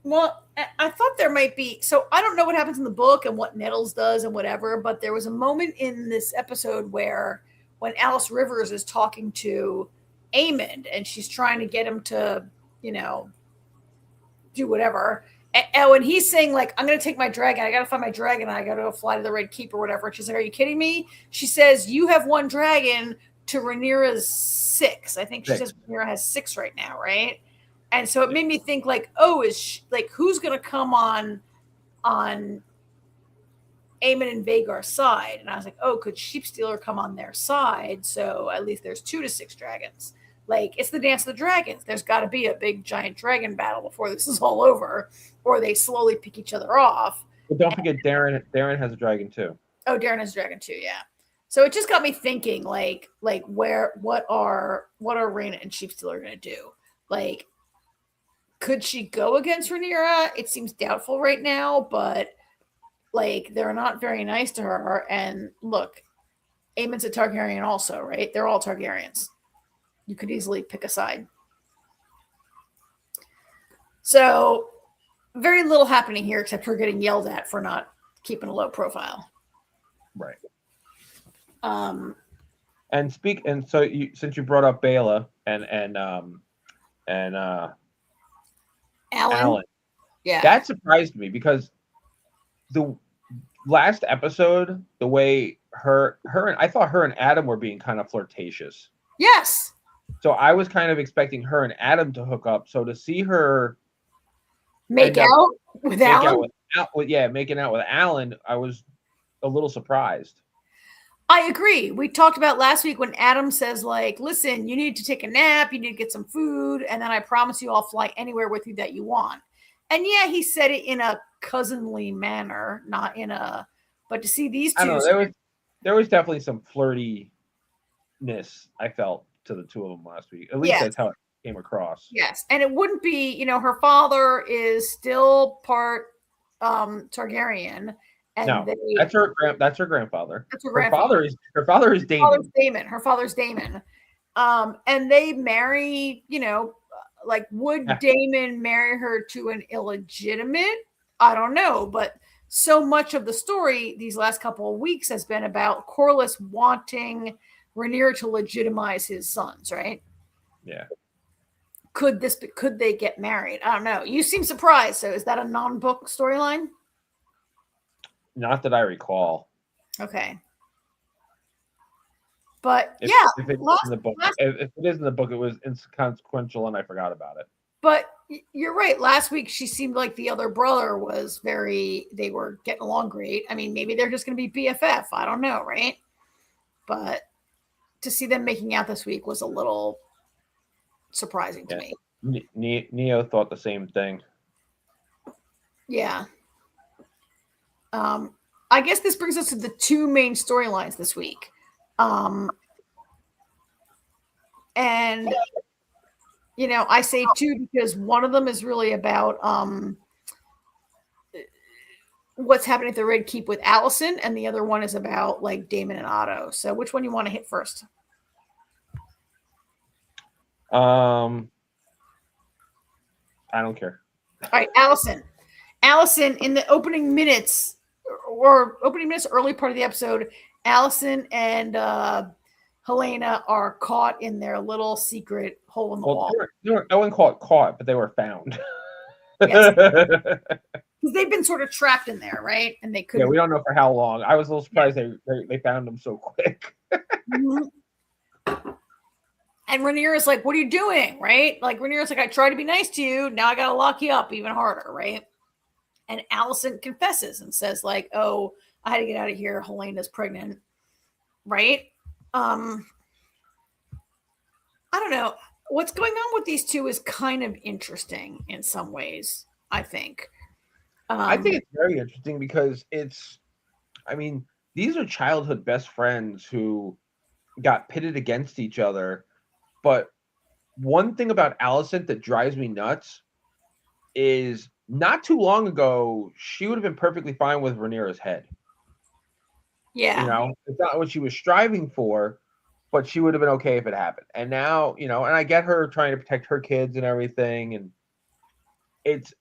Well, I thought there might be. So I don't know what happens in the book and what Nettles does and whatever, but there was a moment in this episode where when Alice Rivers is talking to Aemond and she's trying to get him to, do whatever. And he's saying, like, I'm going to take my dragon. I got to find my dragon. I got to go fly to the Red Keep or whatever. And she's like, are you kidding me? She says, you have one dragon to Rhaenyra's 6. I think she says Rhaenyra has 6 right now, right? And so it made me think, like, oh, who's going to come on Aemond and Vhagar's side? And I was like, oh, could Sheepstealer come on their side? So at least there's 2 to 6 dragons. Like, it's the Dance of the Dragons. There's got to be a big, giant dragon battle before this is all over, or they slowly pick each other off. But don't forget, Darren has a dragon, too. Oh, Darren has a dragon, too, yeah. So it just got me thinking, like what are Rhaena and Sheepstealer going to do? Like, could she go against Rhaenyra? It seems doubtful right now, but, like, they're not very nice to her. And look, Aemond's a Targaryen also, right? They're all Targaryens. You could easily pick a side. So very little happening here except her getting yelled at for not keeping a low profile. Right. Um, And so since you brought up Baela and Alan, yeah, that surprised me because the last episode, the way I thought her and Adam were being kind of flirtatious. Yes. So I was kind of expecting her and Adam to hook up. So to see her making out with Alan, making out with Alan, I was a little surprised. I agree. We talked about last week when Adam says, like, listen, you need to take a nap, you need to get some food, and then I promise you I'll fly anywhere with you that you want. And yeah, he said it in a cousinly manner, not in a, but to see these two. I don't know, there was definitely some flirtiness I felt to the two of them last week. At least that's how it came across. Yes. And it wouldn't be, her father is still part Targaryen. And no, that's her grandfather. That's her grandfather. Her father is Daemon. Her father's Daemon. And they marry, like, would Daemon marry her to an illegitimate? I don't know, but so much of the story these last couple of weeks has been about Corlys wanting Rhaenyra to legitimize his sons, right? Yeah. Could they get married? I don't know. You seem surprised. So is that a non-book storyline? Not that I recall. Okay. But if it is in the book, it was inconsequential and I forgot about it. But you're right. Last week, she seemed like the other brother was they were getting along great. I mean, maybe they're just going to be BFF. I don't know, right? But to see them making out this week was a little surprising to me. Neo thought the same thing. Yeah. I guess this brings us to the 2 main storylines this week. And, I say 2 because one of them is really about what's happening at the Red Keep with Alicent, and the other one is about, like, Daemon and Otto. So which one you want to hit first? I don't care. All right, Alicent, in the opening minutes, early part of the episode, Alicent and Helena are caught in their little secret hole in the wall. I wouldn't call it caught, but they were found. Yes. Because they've been sort of trapped in there, right? And they couldn't. Yeah, we don't know for how long. I was a little surprised they found them so quick. Mm-hmm. And Rhaenyra's like, what are you doing, right? Like, Rhaenyra's like, I tried to be nice to you. Now I got to lock you up even harder, right? And Alicent confesses and says, like, oh, I had to get out of here. Helena's pregnant, right? I don't know. What's going on with these two is kind of interesting in some ways, I think. I think it's very interesting because these are childhood best friends who got pitted against each other. But one thing about Alicent that drives me nuts is not too long ago, she would have been perfectly fine with Rhaenyra's head. Yeah. You know, it's not what she was striving for, but she would have been okay if it happened. And now, you know, and I get her trying to protect her kids and everything, and it's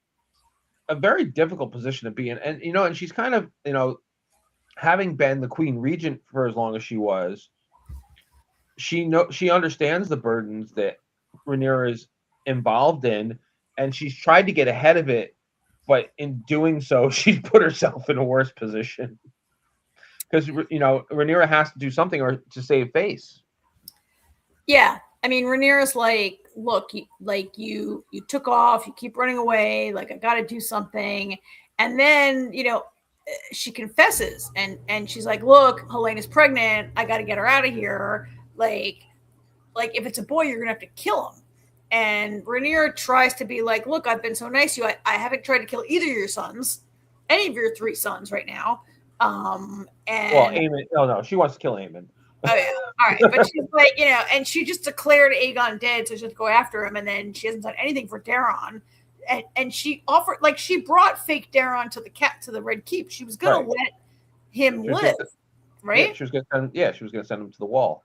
a very difficult position to be in. And you know, and she's kind of, you know, having been the queen regent for as long as she was, she understands the burdens that Rhaenyra is involved in, and she's tried to get ahead of it, but in doing so, she's put herself in a worse position. Because you know, Rhaenyra has to do something or to save face. Yeah, I mean, Rhaenyra's like, look, you took off, you keep running away, like I got to do something, and then you know, she confesses, and she's like, look, Helena's pregnant, I got to get her out of here. Like if it's a boy, you're gonna have to kill him. And Rhaenyra tries to be like, look, I've been so nice to you. I haven't tried to kill either of your sons, any of your 3 sons right now. And well, Aemon, no, she wants to kill Aemon. Oh yeah, all right, but she's like, you know, and she just declared Aegon dead, so she has to go after him, and then she hasn't done anything for Daeron, and she offered, like, she brought fake Daeron to the Red Keep. She was gonna let him live, right? Yeah, she was gonna send him to the wall.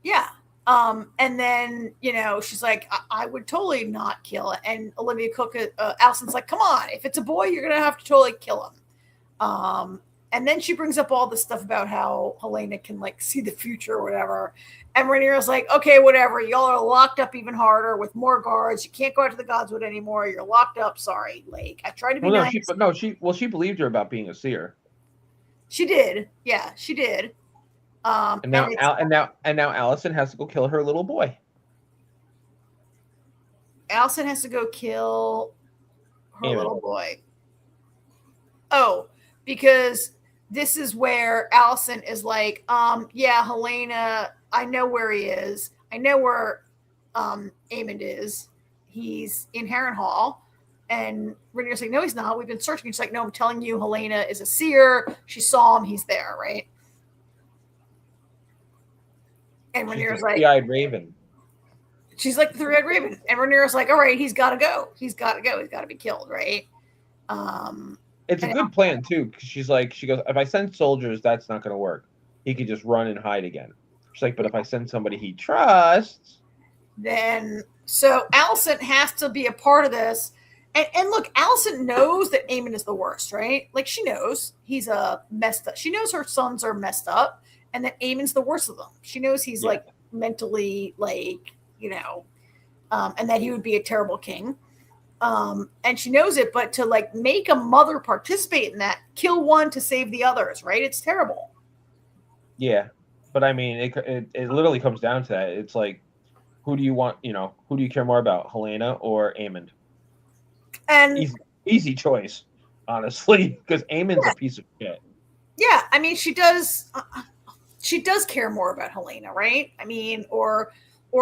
Yeah. And then, you know, she's like, I would totally not kill it. And Olivia Cook, Allison's like, come on, if it's a boy, you're going to have to totally kill him. And then she brings up all this stuff about how Helena can like see the future or whatever. And Rhaenyra's like, okay, whatever. Y'all are locked up even harder with more guards. You can't go out to the Godswood anymore. You're locked up. Sorry. Like, I tried to be nice. She believed her about being a seer. She did. Yeah, she did. And now Allison has to go kill her little boy. Allison has to go kill her little boy. Oh, because this is where Allison is like, yeah, Helena, I know where he is. I know where Aemond is. He's in Harrenhal. And Rhaenyra's like, no, he's not. We've been searching. She's like, no, I'm telling you, Helena is a seer. She saw him. He's there, right? And Rhaenyra's like, three-eyed raven. She's like the three-eyed raven. And Rhaenyra's like, all right, he's got to go. He's got to go. He's got to be killed, right? It's a good plan, too, because she goes, if I send soldiers, that's not going to work. He could just run and hide again. She's like, but if I send somebody he trusts. Then, so Allison has to be a part of this. And look, Allison knows that Aemon is the worst, right? Like, she knows he's messed up. She knows her sons are messed up. And that Aemon's the worst of them. She knows he's like mentally, like, you know, and that he would be a terrible king. And she knows it, but to like make a mother participate in that, kill one to save the others, right? It's terrible. Yeah, but I mean, it literally comes down to that. It's like, who do you want? You know, who do you care more about, Helena or Aemond? And easy choice, honestly, because Aemon's a piece of shit. Yeah, I mean, she does. She does care more about Helena, right? I mean, or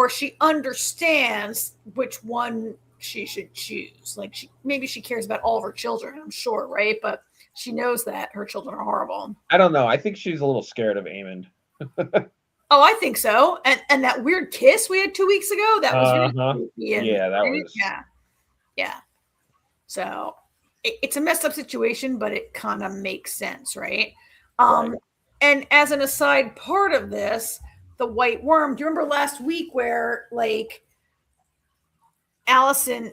she understands which one she should choose. Like, maybe she cares about all of her children, I'm sure, right? But she knows that her children are horrible. I don't know. I think she's a little scared of Aemond. Oh, I think so. And that weird kiss we had 2 weeks ago, that was really creepy. Yeah, that was. Yeah. So it's a messed up situation, but it kind of makes sense, right? Right. And as an aside part of this, the White Worm, do you remember last week where like Allison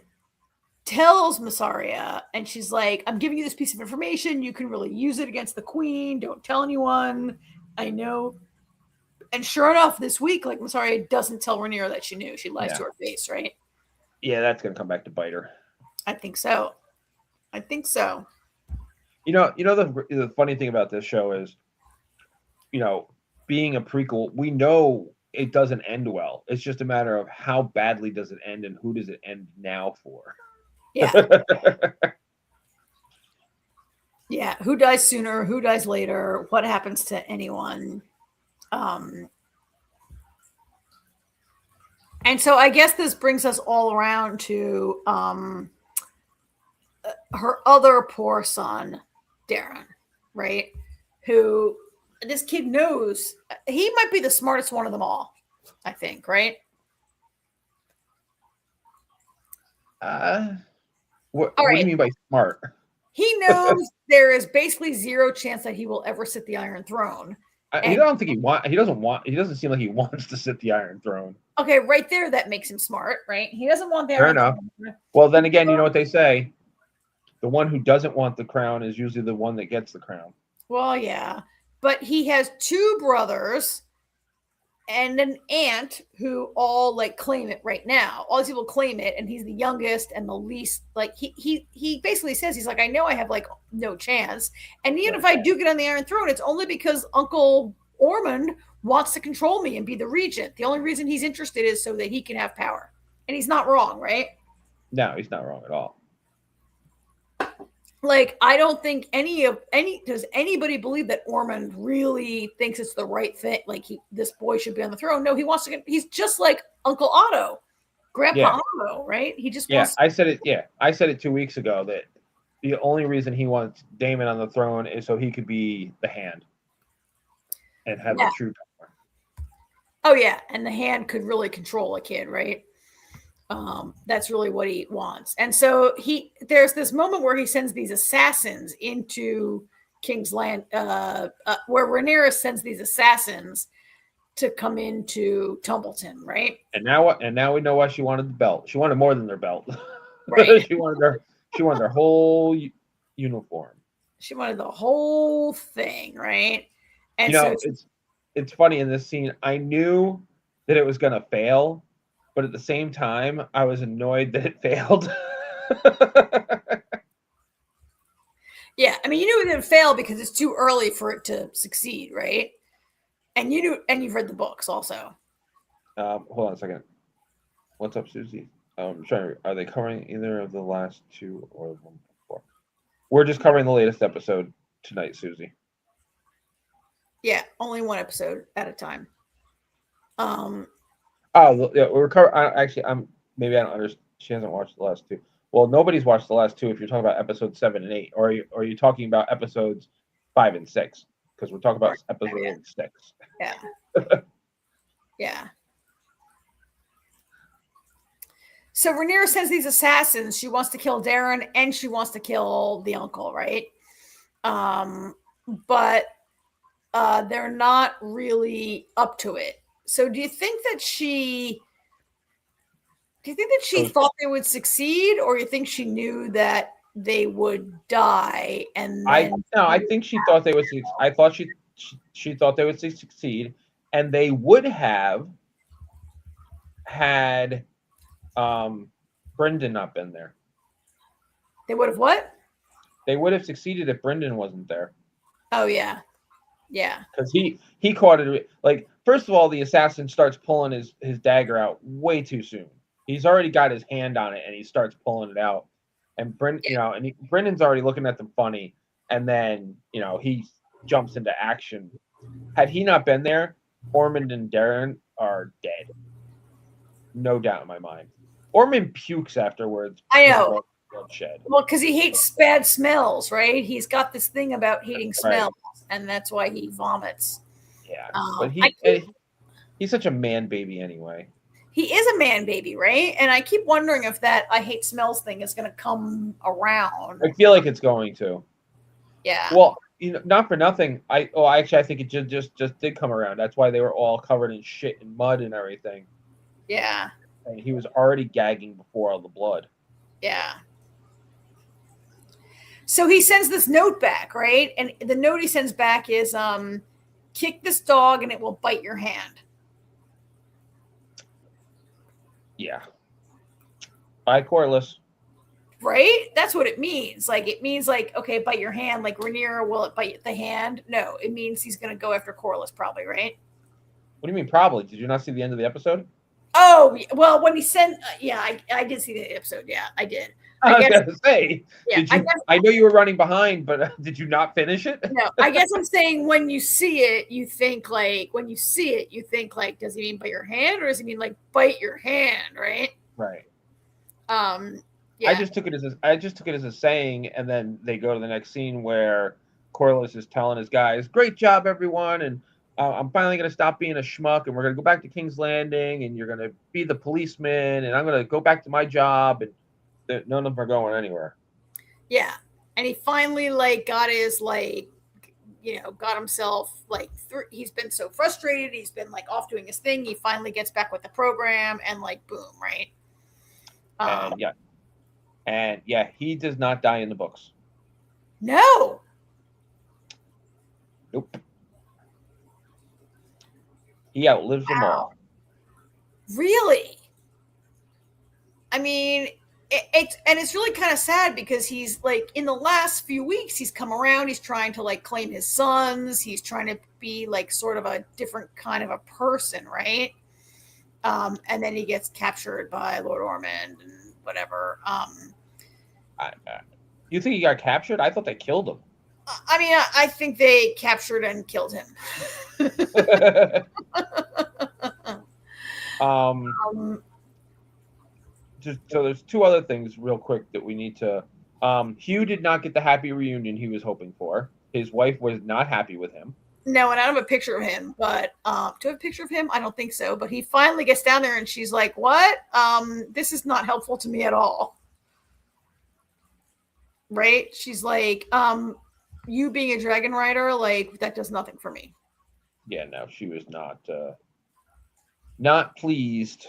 tells Massaria and she's like, I'm giving you this piece of information. You can really use it against the queen. Don't tell anyone. I know. And sure enough, this week, like Massaria doesn't tell Rhaenyra that she knew. She lies to her face, right? Yeah, that's going to come back to bite her. I think so. You know, the funny thing about this show is, you know, being a prequel, we know it doesn't end well. It's just a matter of how badly does it end and who does it end now for. Yeah. Yeah. Who dies sooner? Who dies later? What happens to anyone? And so I guess this brings us all around to her other poor son, Daeron, right? Who this kid knows he might be the smartest one of them all, I think, right? What All do right. you mean by smart? He knows there is basically zero chance that he will ever sit the Iron Throne. He don't think he doesn't seem like he wants to sit the Iron Throne. Okay, right there, that makes him smart, right? He doesn't want the Fair Iron enough. Throne. Well, then again, you know what they say: the one who doesn't want the crown is usually the one that gets the crown. Well, yeah, but he has two brothers and an aunt who all like claim it right now. All these people claim it, and he's the youngest and the least. Like he basically says he's like, I know I have like no chance, and even if I do get on the Iron Throne, it's only because Uncle Ormond wants to control me and be the regent. The only reason he's interested is so that he can have power, and he's not wrong, right? No, he's not wrong at all. Like, I don't think does anybody believe that Ormond really thinks it's the right thing? Like, this boy should be on the throne. No, he wants to get, he's just like Uncle Otto, Grandpa Otto, right? He just wants. I said it 2 weeks ago that the only reason he wants Daemon on the throne is so he could be the Hand and have the true power. Oh yeah, and the Hand could really control a kid, right? That's really what he wants. And so there's this moment where he sends these assassins into King's Land, where Rhaenyra sends these assassins to come into Tumbleton, right? And now we know why she wanted the belt. She wanted more than their belt. Right. she wanted their whole uniform. She wanted the whole thing, right? And it's funny in this scene. I knew that it was gonna fail, but at the same time, I was annoyed that it failed. Yeah, I mean, you knew it didn't fail because it's too early for it to succeed, right? And you've read the books also. Hold on a second. What's up, Susie? Sorry, are they covering either of the last two or the one before? We're just covering the latest episode tonight, Susie. Yeah, only one episode at a time. Oh, yeah, we're covering. Actually, maybe I don't understand. She hasn't watched the last two. Well, nobody's watched the last two. If you're talking about episodes 7 and 8, or are you talking about episodes 5 and 6? Because we're talking about episode 6. Yeah. Yeah. So Rhaenyra sends these assassins. She wants to kill Darren and she wants to kill the uncle, right? But they're not really up to it. So do you think that she thought they would succeed, or you think she knew that they would die? And I think she thought they would. I thought she thought they would succeed, and they would have had Brendan not been there. They would have what? They would have succeeded if Brendan wasn't there. Oh yeah. Yeah. Because he caught it. Like, first of all, the assassin starts pulling his dagger out way too soon. He's already got his hand on it, and he starts pulling it out. And Brendan's already looking at them funny, and then he jumps into action. Had he not been there, Ormond and Darren are dead. No doubt in my mind. Ormond pukes afterwards. I know. Bloodshed. Well, because he hates bad smells, right? He's got this thing about hating smells, and that's why he vomits. Yeah, but he's such a man baby anyway. He is a man baby, right? And I keep wondering if that I hate smells thing is going to come around. I feel like it's going to. Yeah. Well, not for nothing. I think it just did come around. That's why they were all covered in shit and mud and everything. Yeah. And he was already gagging before all the blood. Yeah. So he sends this note back, right? And the note he sends back is, kick this dog and it will bite your hand. Yeah. Bye, Corliss. Right? That's what it means. Like, it means like, okay, bite your hand. Like, Rhaenyra, will it bite the hand? No, it means he's going to go after Corliss probably, right? What do you mean probably? Did you not see the end of the episode? Oh, well, when he sent, I did see the episode. Yeah, I did. I was going to say, yeah, I know you were running behind, but did you not finish it? No, I guess I'm saying when you see it, you think like, does he mean bite your hand, or does he mean like bite your hand, right? Right. Yeah. I just took it as a saying, and then they go to the next scene where Corliss is telling his guys, "Great job, everyone," and I'm finally going to stop being a schmuck, and we're going to go back to King's Landing, and you're going to be the policeman, and I'm going to go back to my job. And None of them are going anywhere. Yeah. And he finally like got his like, got himself like through. He's been so frustrated. He's been like off doing his thing. He finally gets back with the program and like, boom, right? And he does not die in the books. No. Nope. He outlives them all. Really? I mean, it's really kind of sad because he's like in the last few weeks he's come around. He's trying to like claim his sons. He's trying to be like sort of a different kind of a person, right? And then he gets captured by Lord Ormond and whatever. You think he got captured? I thought they killed him. I mean, I think they captured and killed him. So there's two other things real quick that we need to. Hugh did not get the happy reunion he was hoping for. His wife was not happy with him. No, and I don't have a picture of him, but do I have a picture of him? I don't think so. But he finally gets down there and she's like, what? This is not helpful to me at all. Right? She's like, you being a dragon rider, like that does nothing for me. Yeah, no, she was not pleased.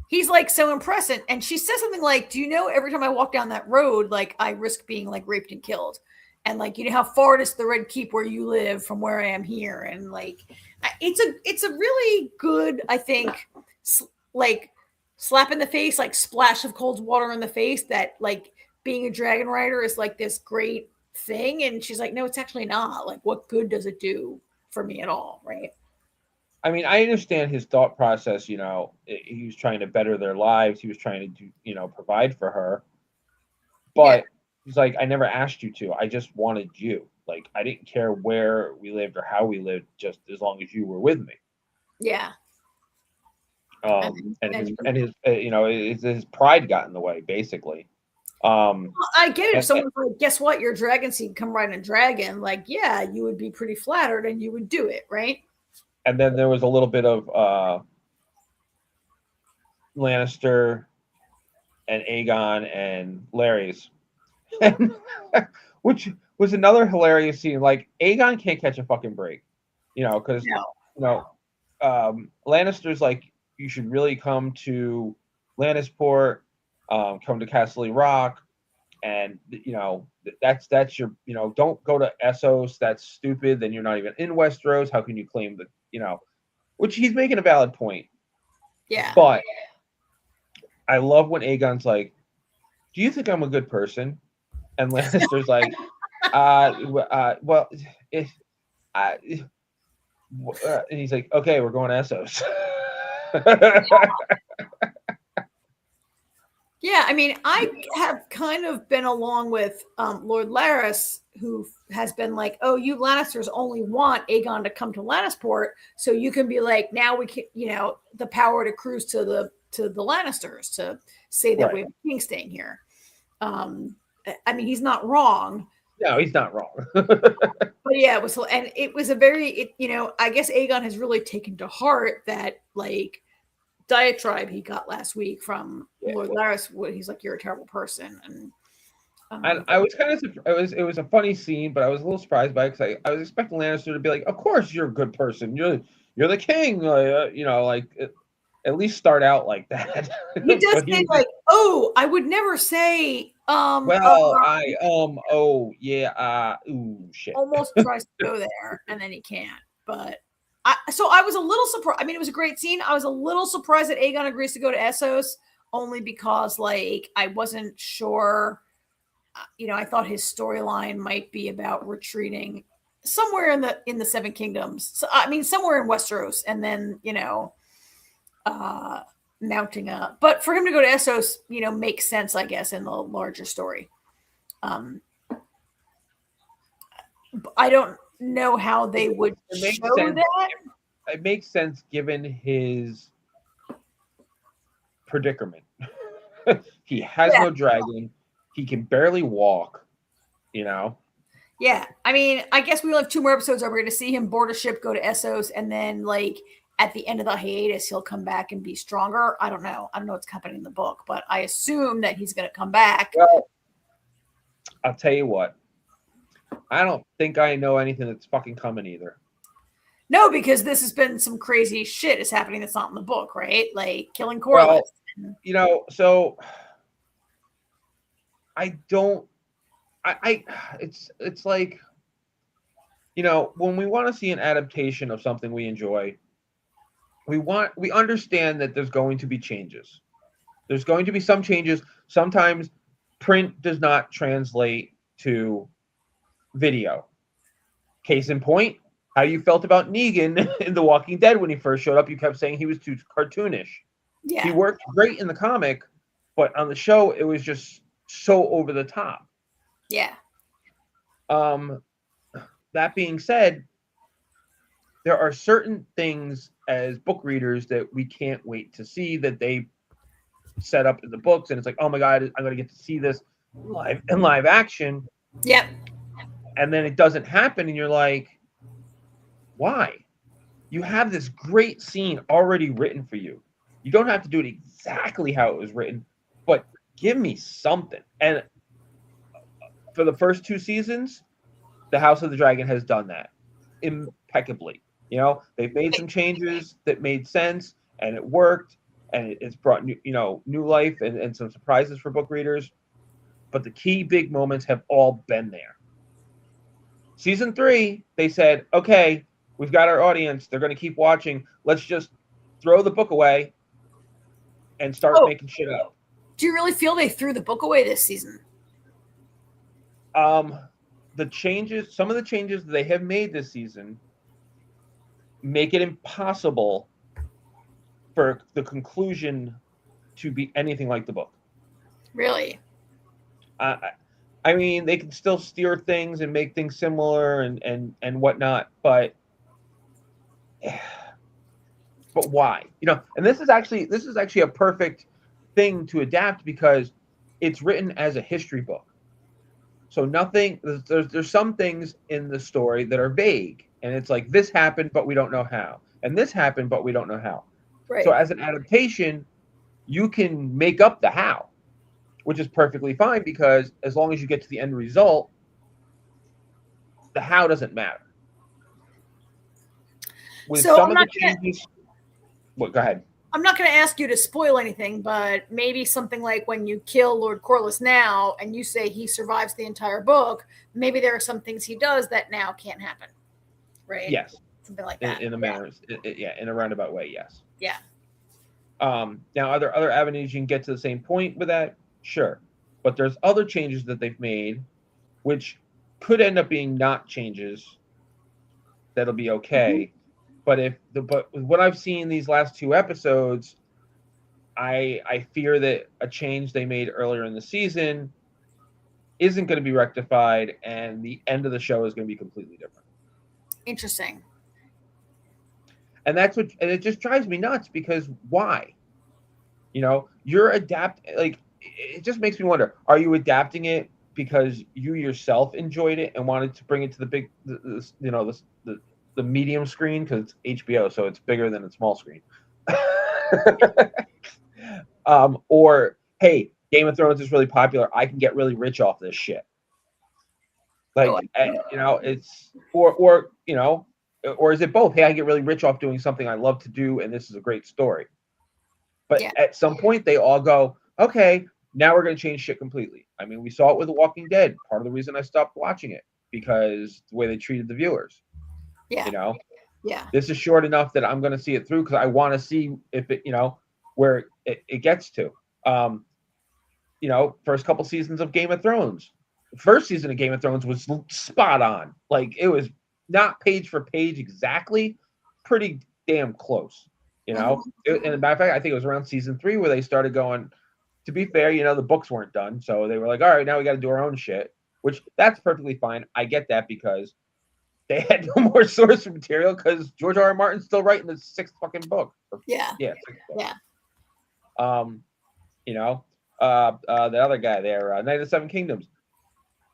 He's like so impressed, and she says something like, do you know every time I walk down that road, like I risk being like raped and killed, and like you know how far it is to the Red Keep where you live from where I am here, and like it's a really good, I think, like slap in the face, like splash of cold water in the face, that like being a dragon rider is like this great thing. And she's like, no, it's actually not. Like, what good does it do for me at all, right? I mean, I understand his thought process. He was trying to better their lives. He was trying to do, provide for her. But he's like, I never asked you to. I just wanted you. Like, I didn't care where we lived or how we lived, just as long as you were with me. Yeah. His pride got in the way, basically. I get it. If someone's like, guess what? Your dragon seed, come ride a dragon. Like, yeah, you would be pretty flattered and you would do it, right? And then there was a little bit of Lannister and Aegon and Larys, which was another hilarious scene. Like, Aegon can't catch a fucking break, because Lannister's like, you should really come to Lannisport, come to Castle Rock, and that's your, don't go to Essos. That's stupid. Then you're not even in Westeros. How can you claim that? Which he's making a valid point. Yeah. But I love when Aegon's like, do you think I'm a good person? And Lannister's like, and he's like, okay, we're going to Essos. Yeah, I mean, I have kind of been along with Lord Larys, who has been like, oh, you Lannisters only want Aegon to come to Lannisport, so you can be like, now we can, the power to cruise to the Lannisters to say that we have a king staying here. I mean, he's not wrong. No, he's not wrong. But yeah, it was a very, I guess Aegon has really taken to heart that like diatribe he got last week from Lord Larys. He's like, you're a terrible person. And I was kind of, it was a funny scene, but I was a little surprised by it because I was expecting Lannister to be like, of course you're a good person. You're the king. At least start out like that. He does say like, oh, I would never say, shit. Almost tries to go there and then he can't. But I was a little surprised. I mean, it was a great scene. I was a little surprised that Aegon agrees to go to Essos, only because like I wasn't sure. I thought his storyline might be about retreating somewhere in the Seven Kingdoms. So I mean, somewhere in Westeros, and then mounting up. But for him to go to Essos, makes sense, I guess, in the larger story. I don't know how they would show that. It makes sense given his predicament. He has no dragon. He can barely walk, Yeah. I mean, I guess we only have 2 more episodes. Are we going to see him board a ship, go to Essos, and then like at the end of the hiatus, he'll come back and be stronger. I don't know. I don't know what's happening in the book, but I assume that he's going to come back. Well, I'll tell you what. I don't think I know anything that's fucking coming either. No, because this has been some crazy shit is happening that's not in the book, right? Like killing Corliss. Well, so I don't. It's like, when we want to see an adaptation of something we enjoy, we understand that there's going to be changes. There's going to be some changes. Sometimes print does not translate to video. Case in point, how you felt about Negan in The Walking Dead when he first showed up. You kept saying he was too cartoonish. Yeah. He worked great in the comic, but on the show, it was just so over the top. Yeah. That being said, there are certain things as book readers that we can't wait to see that they set up in the books, and it's like, oh my god, I'm going to get to see this live action. Yep. And then it doesn't happen, and you're like, why? You have this great scene already written for you. You don't have to do it exactly how it was written, but give me something. And for the first 2 seasons, the House of the Dragon has done that impeccably. They've made some changes that made sense, and it worked, and it's brought new life and some surprises for book readers. But the key big moments have all been there. Season 3, they said, okay, we've got our audience. They're going to keep watching. Let's just throw the book away and start making shit up. Do you really feel they threw the book away this season? Some of the changes that they have made this season make it impossible for the conclusion to be anything like the book. Really? I mean, they can still steer things and make things similar and whatnot, but why? And this is actually a perfect thing to adapt because it's written as a history book. So there's some things in the story that are vague, and it's like, this happened, but we don't know how. And this happened, but we don't know how. Right. So as an adaptation, you can make up the how, which is perfectly fine because as long as you get to the end result, the how doesn't matter. With so some of the changes, go ahead. I'm not going to ask you to spoil anything, but maybe something like when you kill Lord Corliss now and you say he survives the entire book, maybe there are some things he does that now can't happen. Right? Yes. Something like that. In a manner, in a roundabout way, yes. Yeah. Now, are there other avenues you can get to the same point with that? Sure. But there's other changes that they've made, which could end up being not changes that'll be okay. Mm-hmm. But with what I've seen these last 2 episodes, I fear that a change they made earlier in the season isn't going to be rectified, and the end of the show is going to be completely different. Interesting. And it just drives me nuts because why? You're it just makes me wonder, are you adapting it because you yourself enjoyed it and wanted to bring it to the big, the medium screen, because it's HBO, so it's bigger than a small screen. Or, hey, Game of Thrones is really popular. I can get really rich off this shit. It's or is it both? Hey, I get really rich off doing something I love to do, and this is a great story. But at some point, they all go, okay, now we're going to change shit completely. I mean, we saw it with The Walking Dead. Part of the reason I stopped watching it, because the way they treated the viewers. Yeah. Yeah. This is short enough that I'm going to see it through because I want to see if it, where it gets to. First couple seasons of Game of Thrones. The first season of Game of Thrones was spot on. Like, it was not page for page exactly, pretty damn close. And as a matter of fact, I think it was around season 3 where they started going, to be fair, the books weren't done. So they were like, all right, now we got to do our own shit, which that's perfectly fine. I get that because they had no more source material because George R.R. Martin's still writing the 6th fucking book. Yeah. Yeah. 6th book. Yeah. The other guy there, Night of the Seven Kingdoms.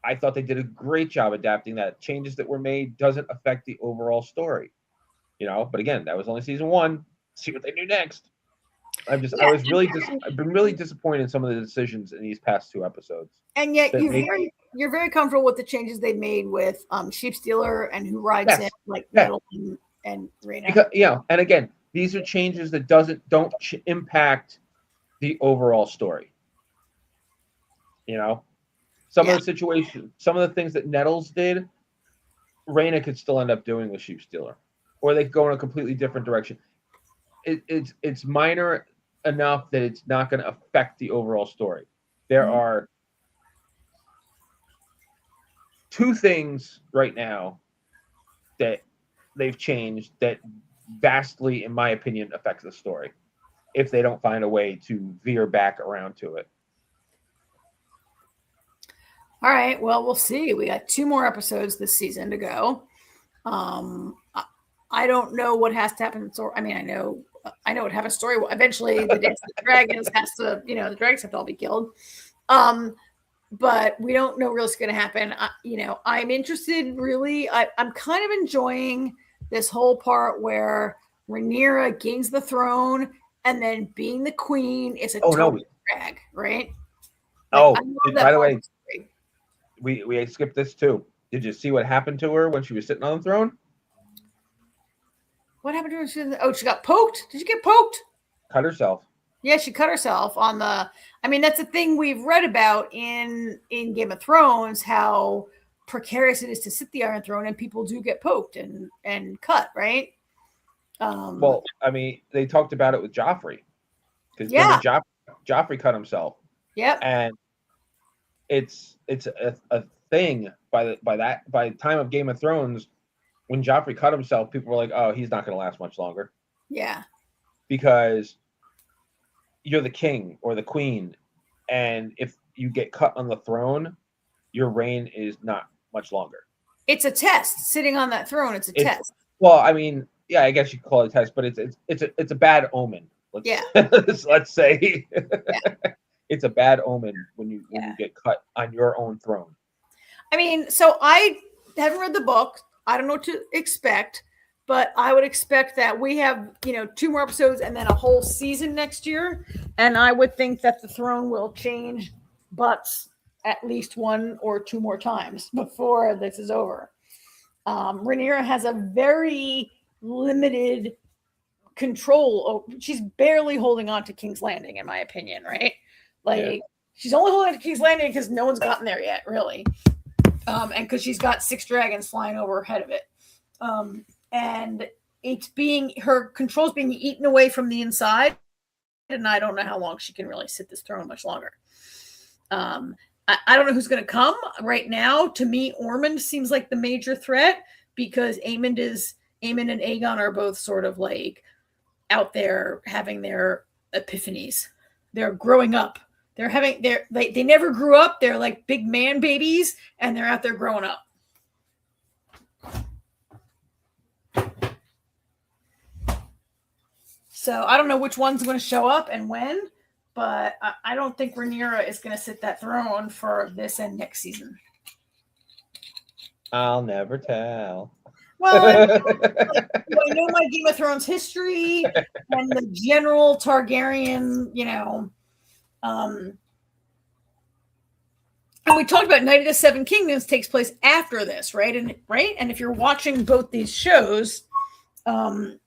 I thought they did a great job adapting that. Changes that were made doesn't affect the overall story. you know. But again, that was only season 1. See what they do next. I've Yeah, been really disappointed in some of the decisions in these past 2 episodes. and yet that you're very comfortable with the changes they made with Sheep Stealer and who rides Yes. in, like Yeah. Nettle and Rena. Because, you know, and again, these are changes that don't impact the overall story. You know, some of the situations, some of the things that Nettles did, Reyna could still end up doing with Sheep Stealer, or they could go in a completely different direction. It's minor enough that it's not going to affect the overall story. There are 2 things right now that they've changed that vastly, in my opinion, affects the story if they don't find a way to veer back around to it. All right, well, we'll see. We got 2 more episodes this season to go. I don't know what has to happen. So, I mean, I know what happens story. Eventually, the Dance of the Dragons has to, you know, the dragons have to all be killed. But we don't know what's going to happen. You know, I'm interested. Really, I'm kind of enjoying this whole part where Rhaenyra gains the throne, and then being the queen is a total drag, right? Like, by the way, we skipped this too. Did you see what happened to her when she was sitting on the throne? What happened to her? Oh, she got poked. Did she get poked? Cut herself. Yeah, she cut herself on the. I mean, that's a thing we've read about in Game of Thrones, how precarious it is to sit the Iron Throne, and people do get poked and cut, right? Well, I mean, they talked about it with Joffrey, because Joffrey cut himself. Yep. And it's a thing by the time of Game of Thrones, when Joffrey cut himself, people were like, "Oh, he's not going to last much longer." Yeah. Because you're the king or the queen, and if you get cut on the throne, your reign is not much longer. It's a test. Sitting on that throne, it's a test. Well, I mean, yeah, I guess you could call it a test, but it's a bad omen. Let's say it's a bad omen when you get cut on your own throne. I mean, so I haven't read the book. I don't know what to expect, but I would expect that we have, 2 more episodes and then a whole season next year. And I would think that the throne will change butts at least 1 or 2 more times before this is over. Rhaenyra has a very limited control. She's barely holding on to King's Landing, in my opinion, right? She's only holding on to King's Landing because no one's gotten there yet, really. And because she's got 6 dragons flying over her head of it. And her control's being eaten away from the inside. And I don't know how long she can really sit this throne much longer. I don't know who's going to come right now. To me, Ormond seems like the major threat because Aemond and Aegon are both sort of like out there having their epiphanies. They're growing up. They never grew up. They're like big man babies, and they're out there growing up. So I don't know which one's going to show up and when, but I don't think Rhaenyra is going to sit that throne for this and next season. I'll never tell. Well, I know my Game of Thrones history and the general Targaryen, and we talked about Night of the Seven Kingdoms takes place after this, right? And if you're watching both these shows, then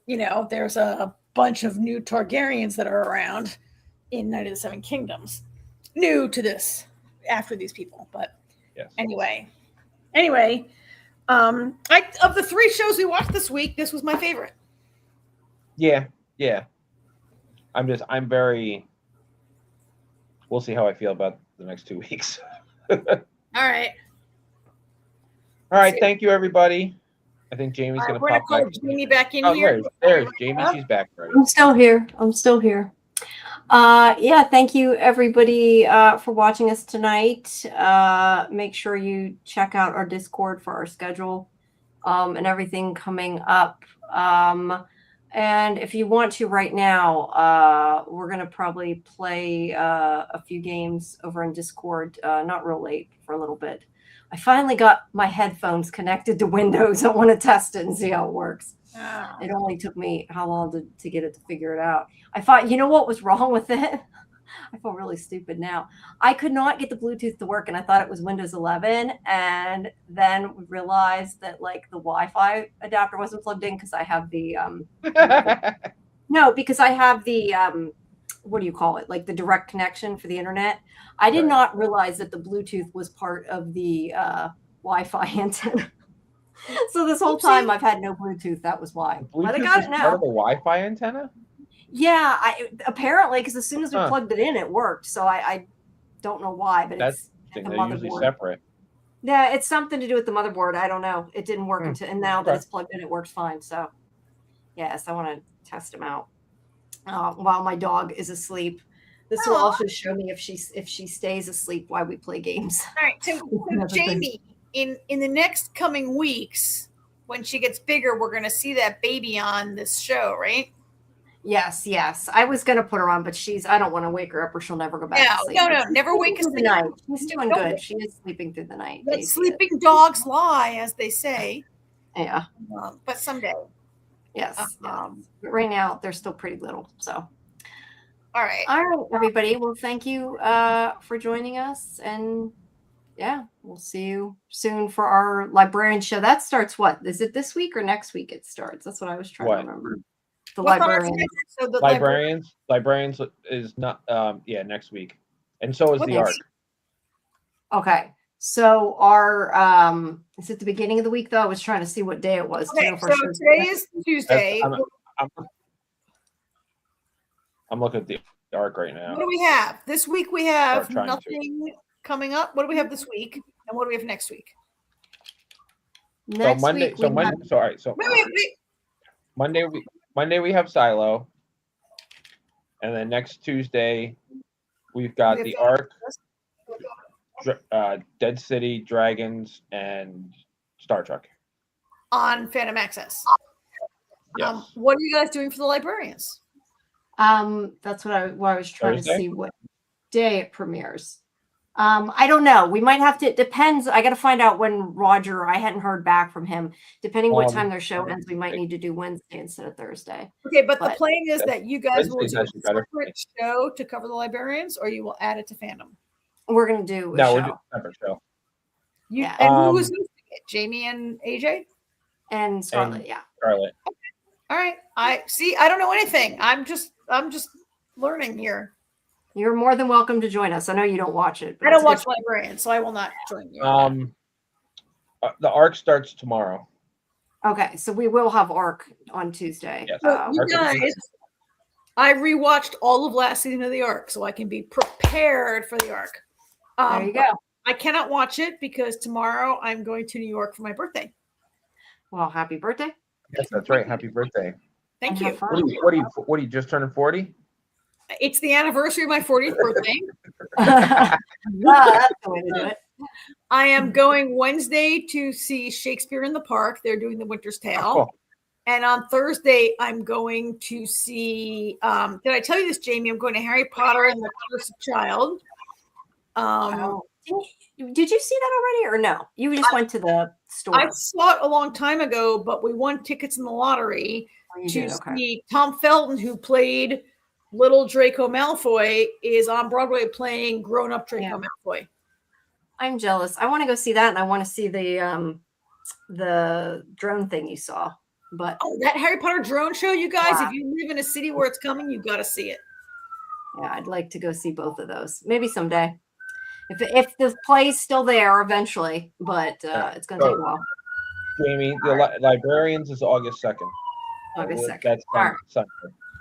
there's a bunch of new Targaryens that are around in Night of the Seven Kingdoms, new to this after these people. But yes. Anyway, of the 3 shows we watched this week, this was my favorite. Yeah. I'm very. We'll see how I feel about the next 2 weeks. All right. Thank you, everybody. I think Jamie's going to pop call back. Jamie back in here. There's Jamie. She's back already. I'm still here. Thank you, everybody, for watching us tonight. Make sure you check out our Discord for our schedule and everything coming up. And if you want to right now, we're going to probably play a few games over in Discord, not real late, for a little bit. I finally got my headphones connected to Windows. I want to test it and see how it works. Oh. It only took me how long to get it to figure it out. I thought, you know what was wrong with it? I feel really stupid now. I could not get the Bluetooth to work, and I thought it was Windows 11. And then we realized that like the Wi-Fi adapter wasn't plugged in because I have the no, because I have the what do you call it? Like the direct connection for the internet. I did not realize that the Bluetooth was part of the Wi-Fi antenna. So this whole time I've had no Bluetooth. That was why. But I got it now. Part of the Wi-Fi antenna? Yeah, apparently, because as soon as we plugged it in, it worked. So I don't know why, but that's the they're motherboard. usually separate. Yeah, it's something to do with the motherboard. I don't know. It didn't work until, and now that it's plugged in, it works fine. So yes, I want to test them out while my dog is asleep. This will also show me if she stays asleep while we play games. All right, so Jamie, in the next coming weeks, when she gets bigger, we're going to see that baby on this show, right? Yes. I was going to put her on, but I don't want to wake her up or she'll never go back to sleep. No, never wake us through the night. She's doing good. She is sleeping through the night. Let sleeping dogs lie, as they say. Yeah. But someday. Yes. But right now, they're still pretty little. So. All right, everybody. Well, thank you for joining us. And yeah, we'll see you soon for our librarian show. That starts what? Is it this week or next week it starts? That's what I was trying to remember. The librarians. So the librarians is not next week, and so is the ARC. Okay, so our is it the beginning of the week though? I was trying to see what day it was. Okay, so today is Tuesday. I'm looking at the ARC right now. What do we have this week? We have nothing coming up. What do we have this week, and what do we have next week? Next Monday. Week so Monday. So all right. So wait. Monday we have Silo, and then next Tuesday we've got the ARC, Dead City, Dragons, and Star Trek on Fandom Access. Yes. What are you guys doing for the librarians? That's what I was trying to see what day it premieres. I don't know. We might have to. It depends. I got to find out when Roger. I hadn't heard back from him. Depending what time their show ends, we might need to do Wednesday instead of Thursday. Okay, but the plan is that you guys will do a separate show to cover the librarians, or you will add it to Fandom. We're gonna do we're doing a separate show. And who was hosting it? Jamie and AJ and Scarlett. Scarlett. Okay. All right. I don't know anything. I'm just learning here. You're more than welcome to join us. I know you don't watch it. I don't watch librarians, so I will not join you. The ARC starts tomorrow. Okay, so we will have ARC on Tuesday. Yes. You guys, I rewatched all of last season of the ARC, so I can be prepared for the ARC. There you go. I cannot watch it because tomorrow I'm going to New York for my birthday. Well, happy birthday! Yes, that's right. Happy birthday! Thank you. What are you just turning 40? It's the anniversary of my 40th birthday. That's the way to do it. I am going Wednesday to see Shakespeare in the Park. They're doing The Winter's Tale. Oh, cool. And on Thursday, I'm going to see, did I tell you this, Jamie? I'm going to Harry Potter and the Cursed Child. Did you see that already or no? You just went to the store. I saw it a long time ago, but we won tickets in the lottery to see Tom Felton, who played little Draco Malfoy, is on Broadway playing grown-up Draco Malfoy. I'm jealous. I want to go see that, and I want to see the drone thing you saw. But that Harry Potter drone show, you guys, if you live in a city where it's coming, you've got to see it. Yeah, I'd like to go see both of those. Maybe someday. If the play's still there eventually, but it's going to take a while. Jamie, the librarians is August 2nd. August 2nd. That's Sunday.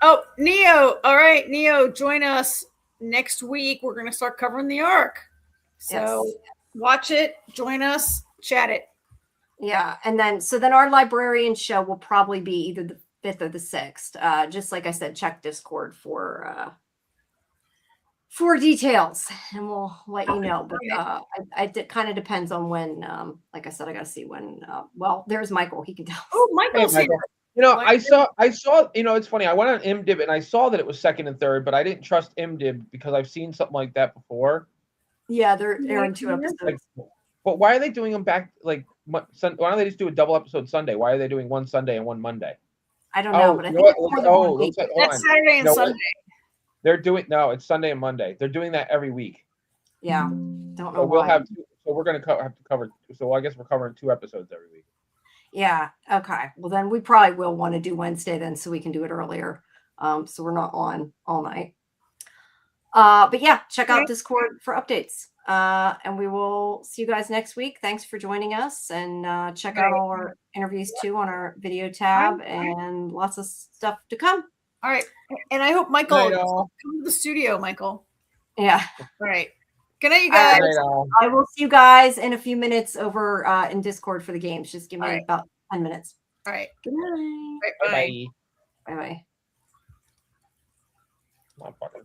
Oh, Neo. All right, Neo, join us next week. We're going to start covering the ARC. So watch it, join us, chat it. Yeah. And then our librarian show will probably be either the 5th or the 6th. Just like I said, check Discord for details and we'll let you know. But it kind of depends on when, like I said, I got to see when, there's Michael. He can tell us. Oh, Michael's here. You know, I saw, it's funny. I went on IMDb and I saw that it was 2nd and 3rd, but I didn't trust IMDb because I've seen something like that before. Yeah, they're in 2 episodes. But why are they doing them back like? Why don't they just do a double episode Sunday? Why are they doing one Sunday and one Monday? I don't know, but I you think know it's what? more than one week. Looks like, hold That's on. Saturday and You know what? Sunday. They're doing it's Sunday and Monday. They're doing that every week. Yeah, don't know So we'll why. have so we're gonna have to cover. So I guess we're covering 2 episodes every week. Yeah. Okay. Well, then we probably will want to do Wednesday then, so we can do it earlier. So we're not on all night. But yeah, check out Discord for updates. And we will see you guys next week. Thanks for joining us, and check out all our interviews too on our video tab, and lots of stuff to come. All right. And I hope Michael Good night, all. come to the studio, Michael. Yeah. All right. Good night, you guys. Good night, all. I will see you guys in a few minutes over in Discord for the games. Just give me about 10 minutes. All right. Good night. Bye. Bye. Bye-bye. Not fucking.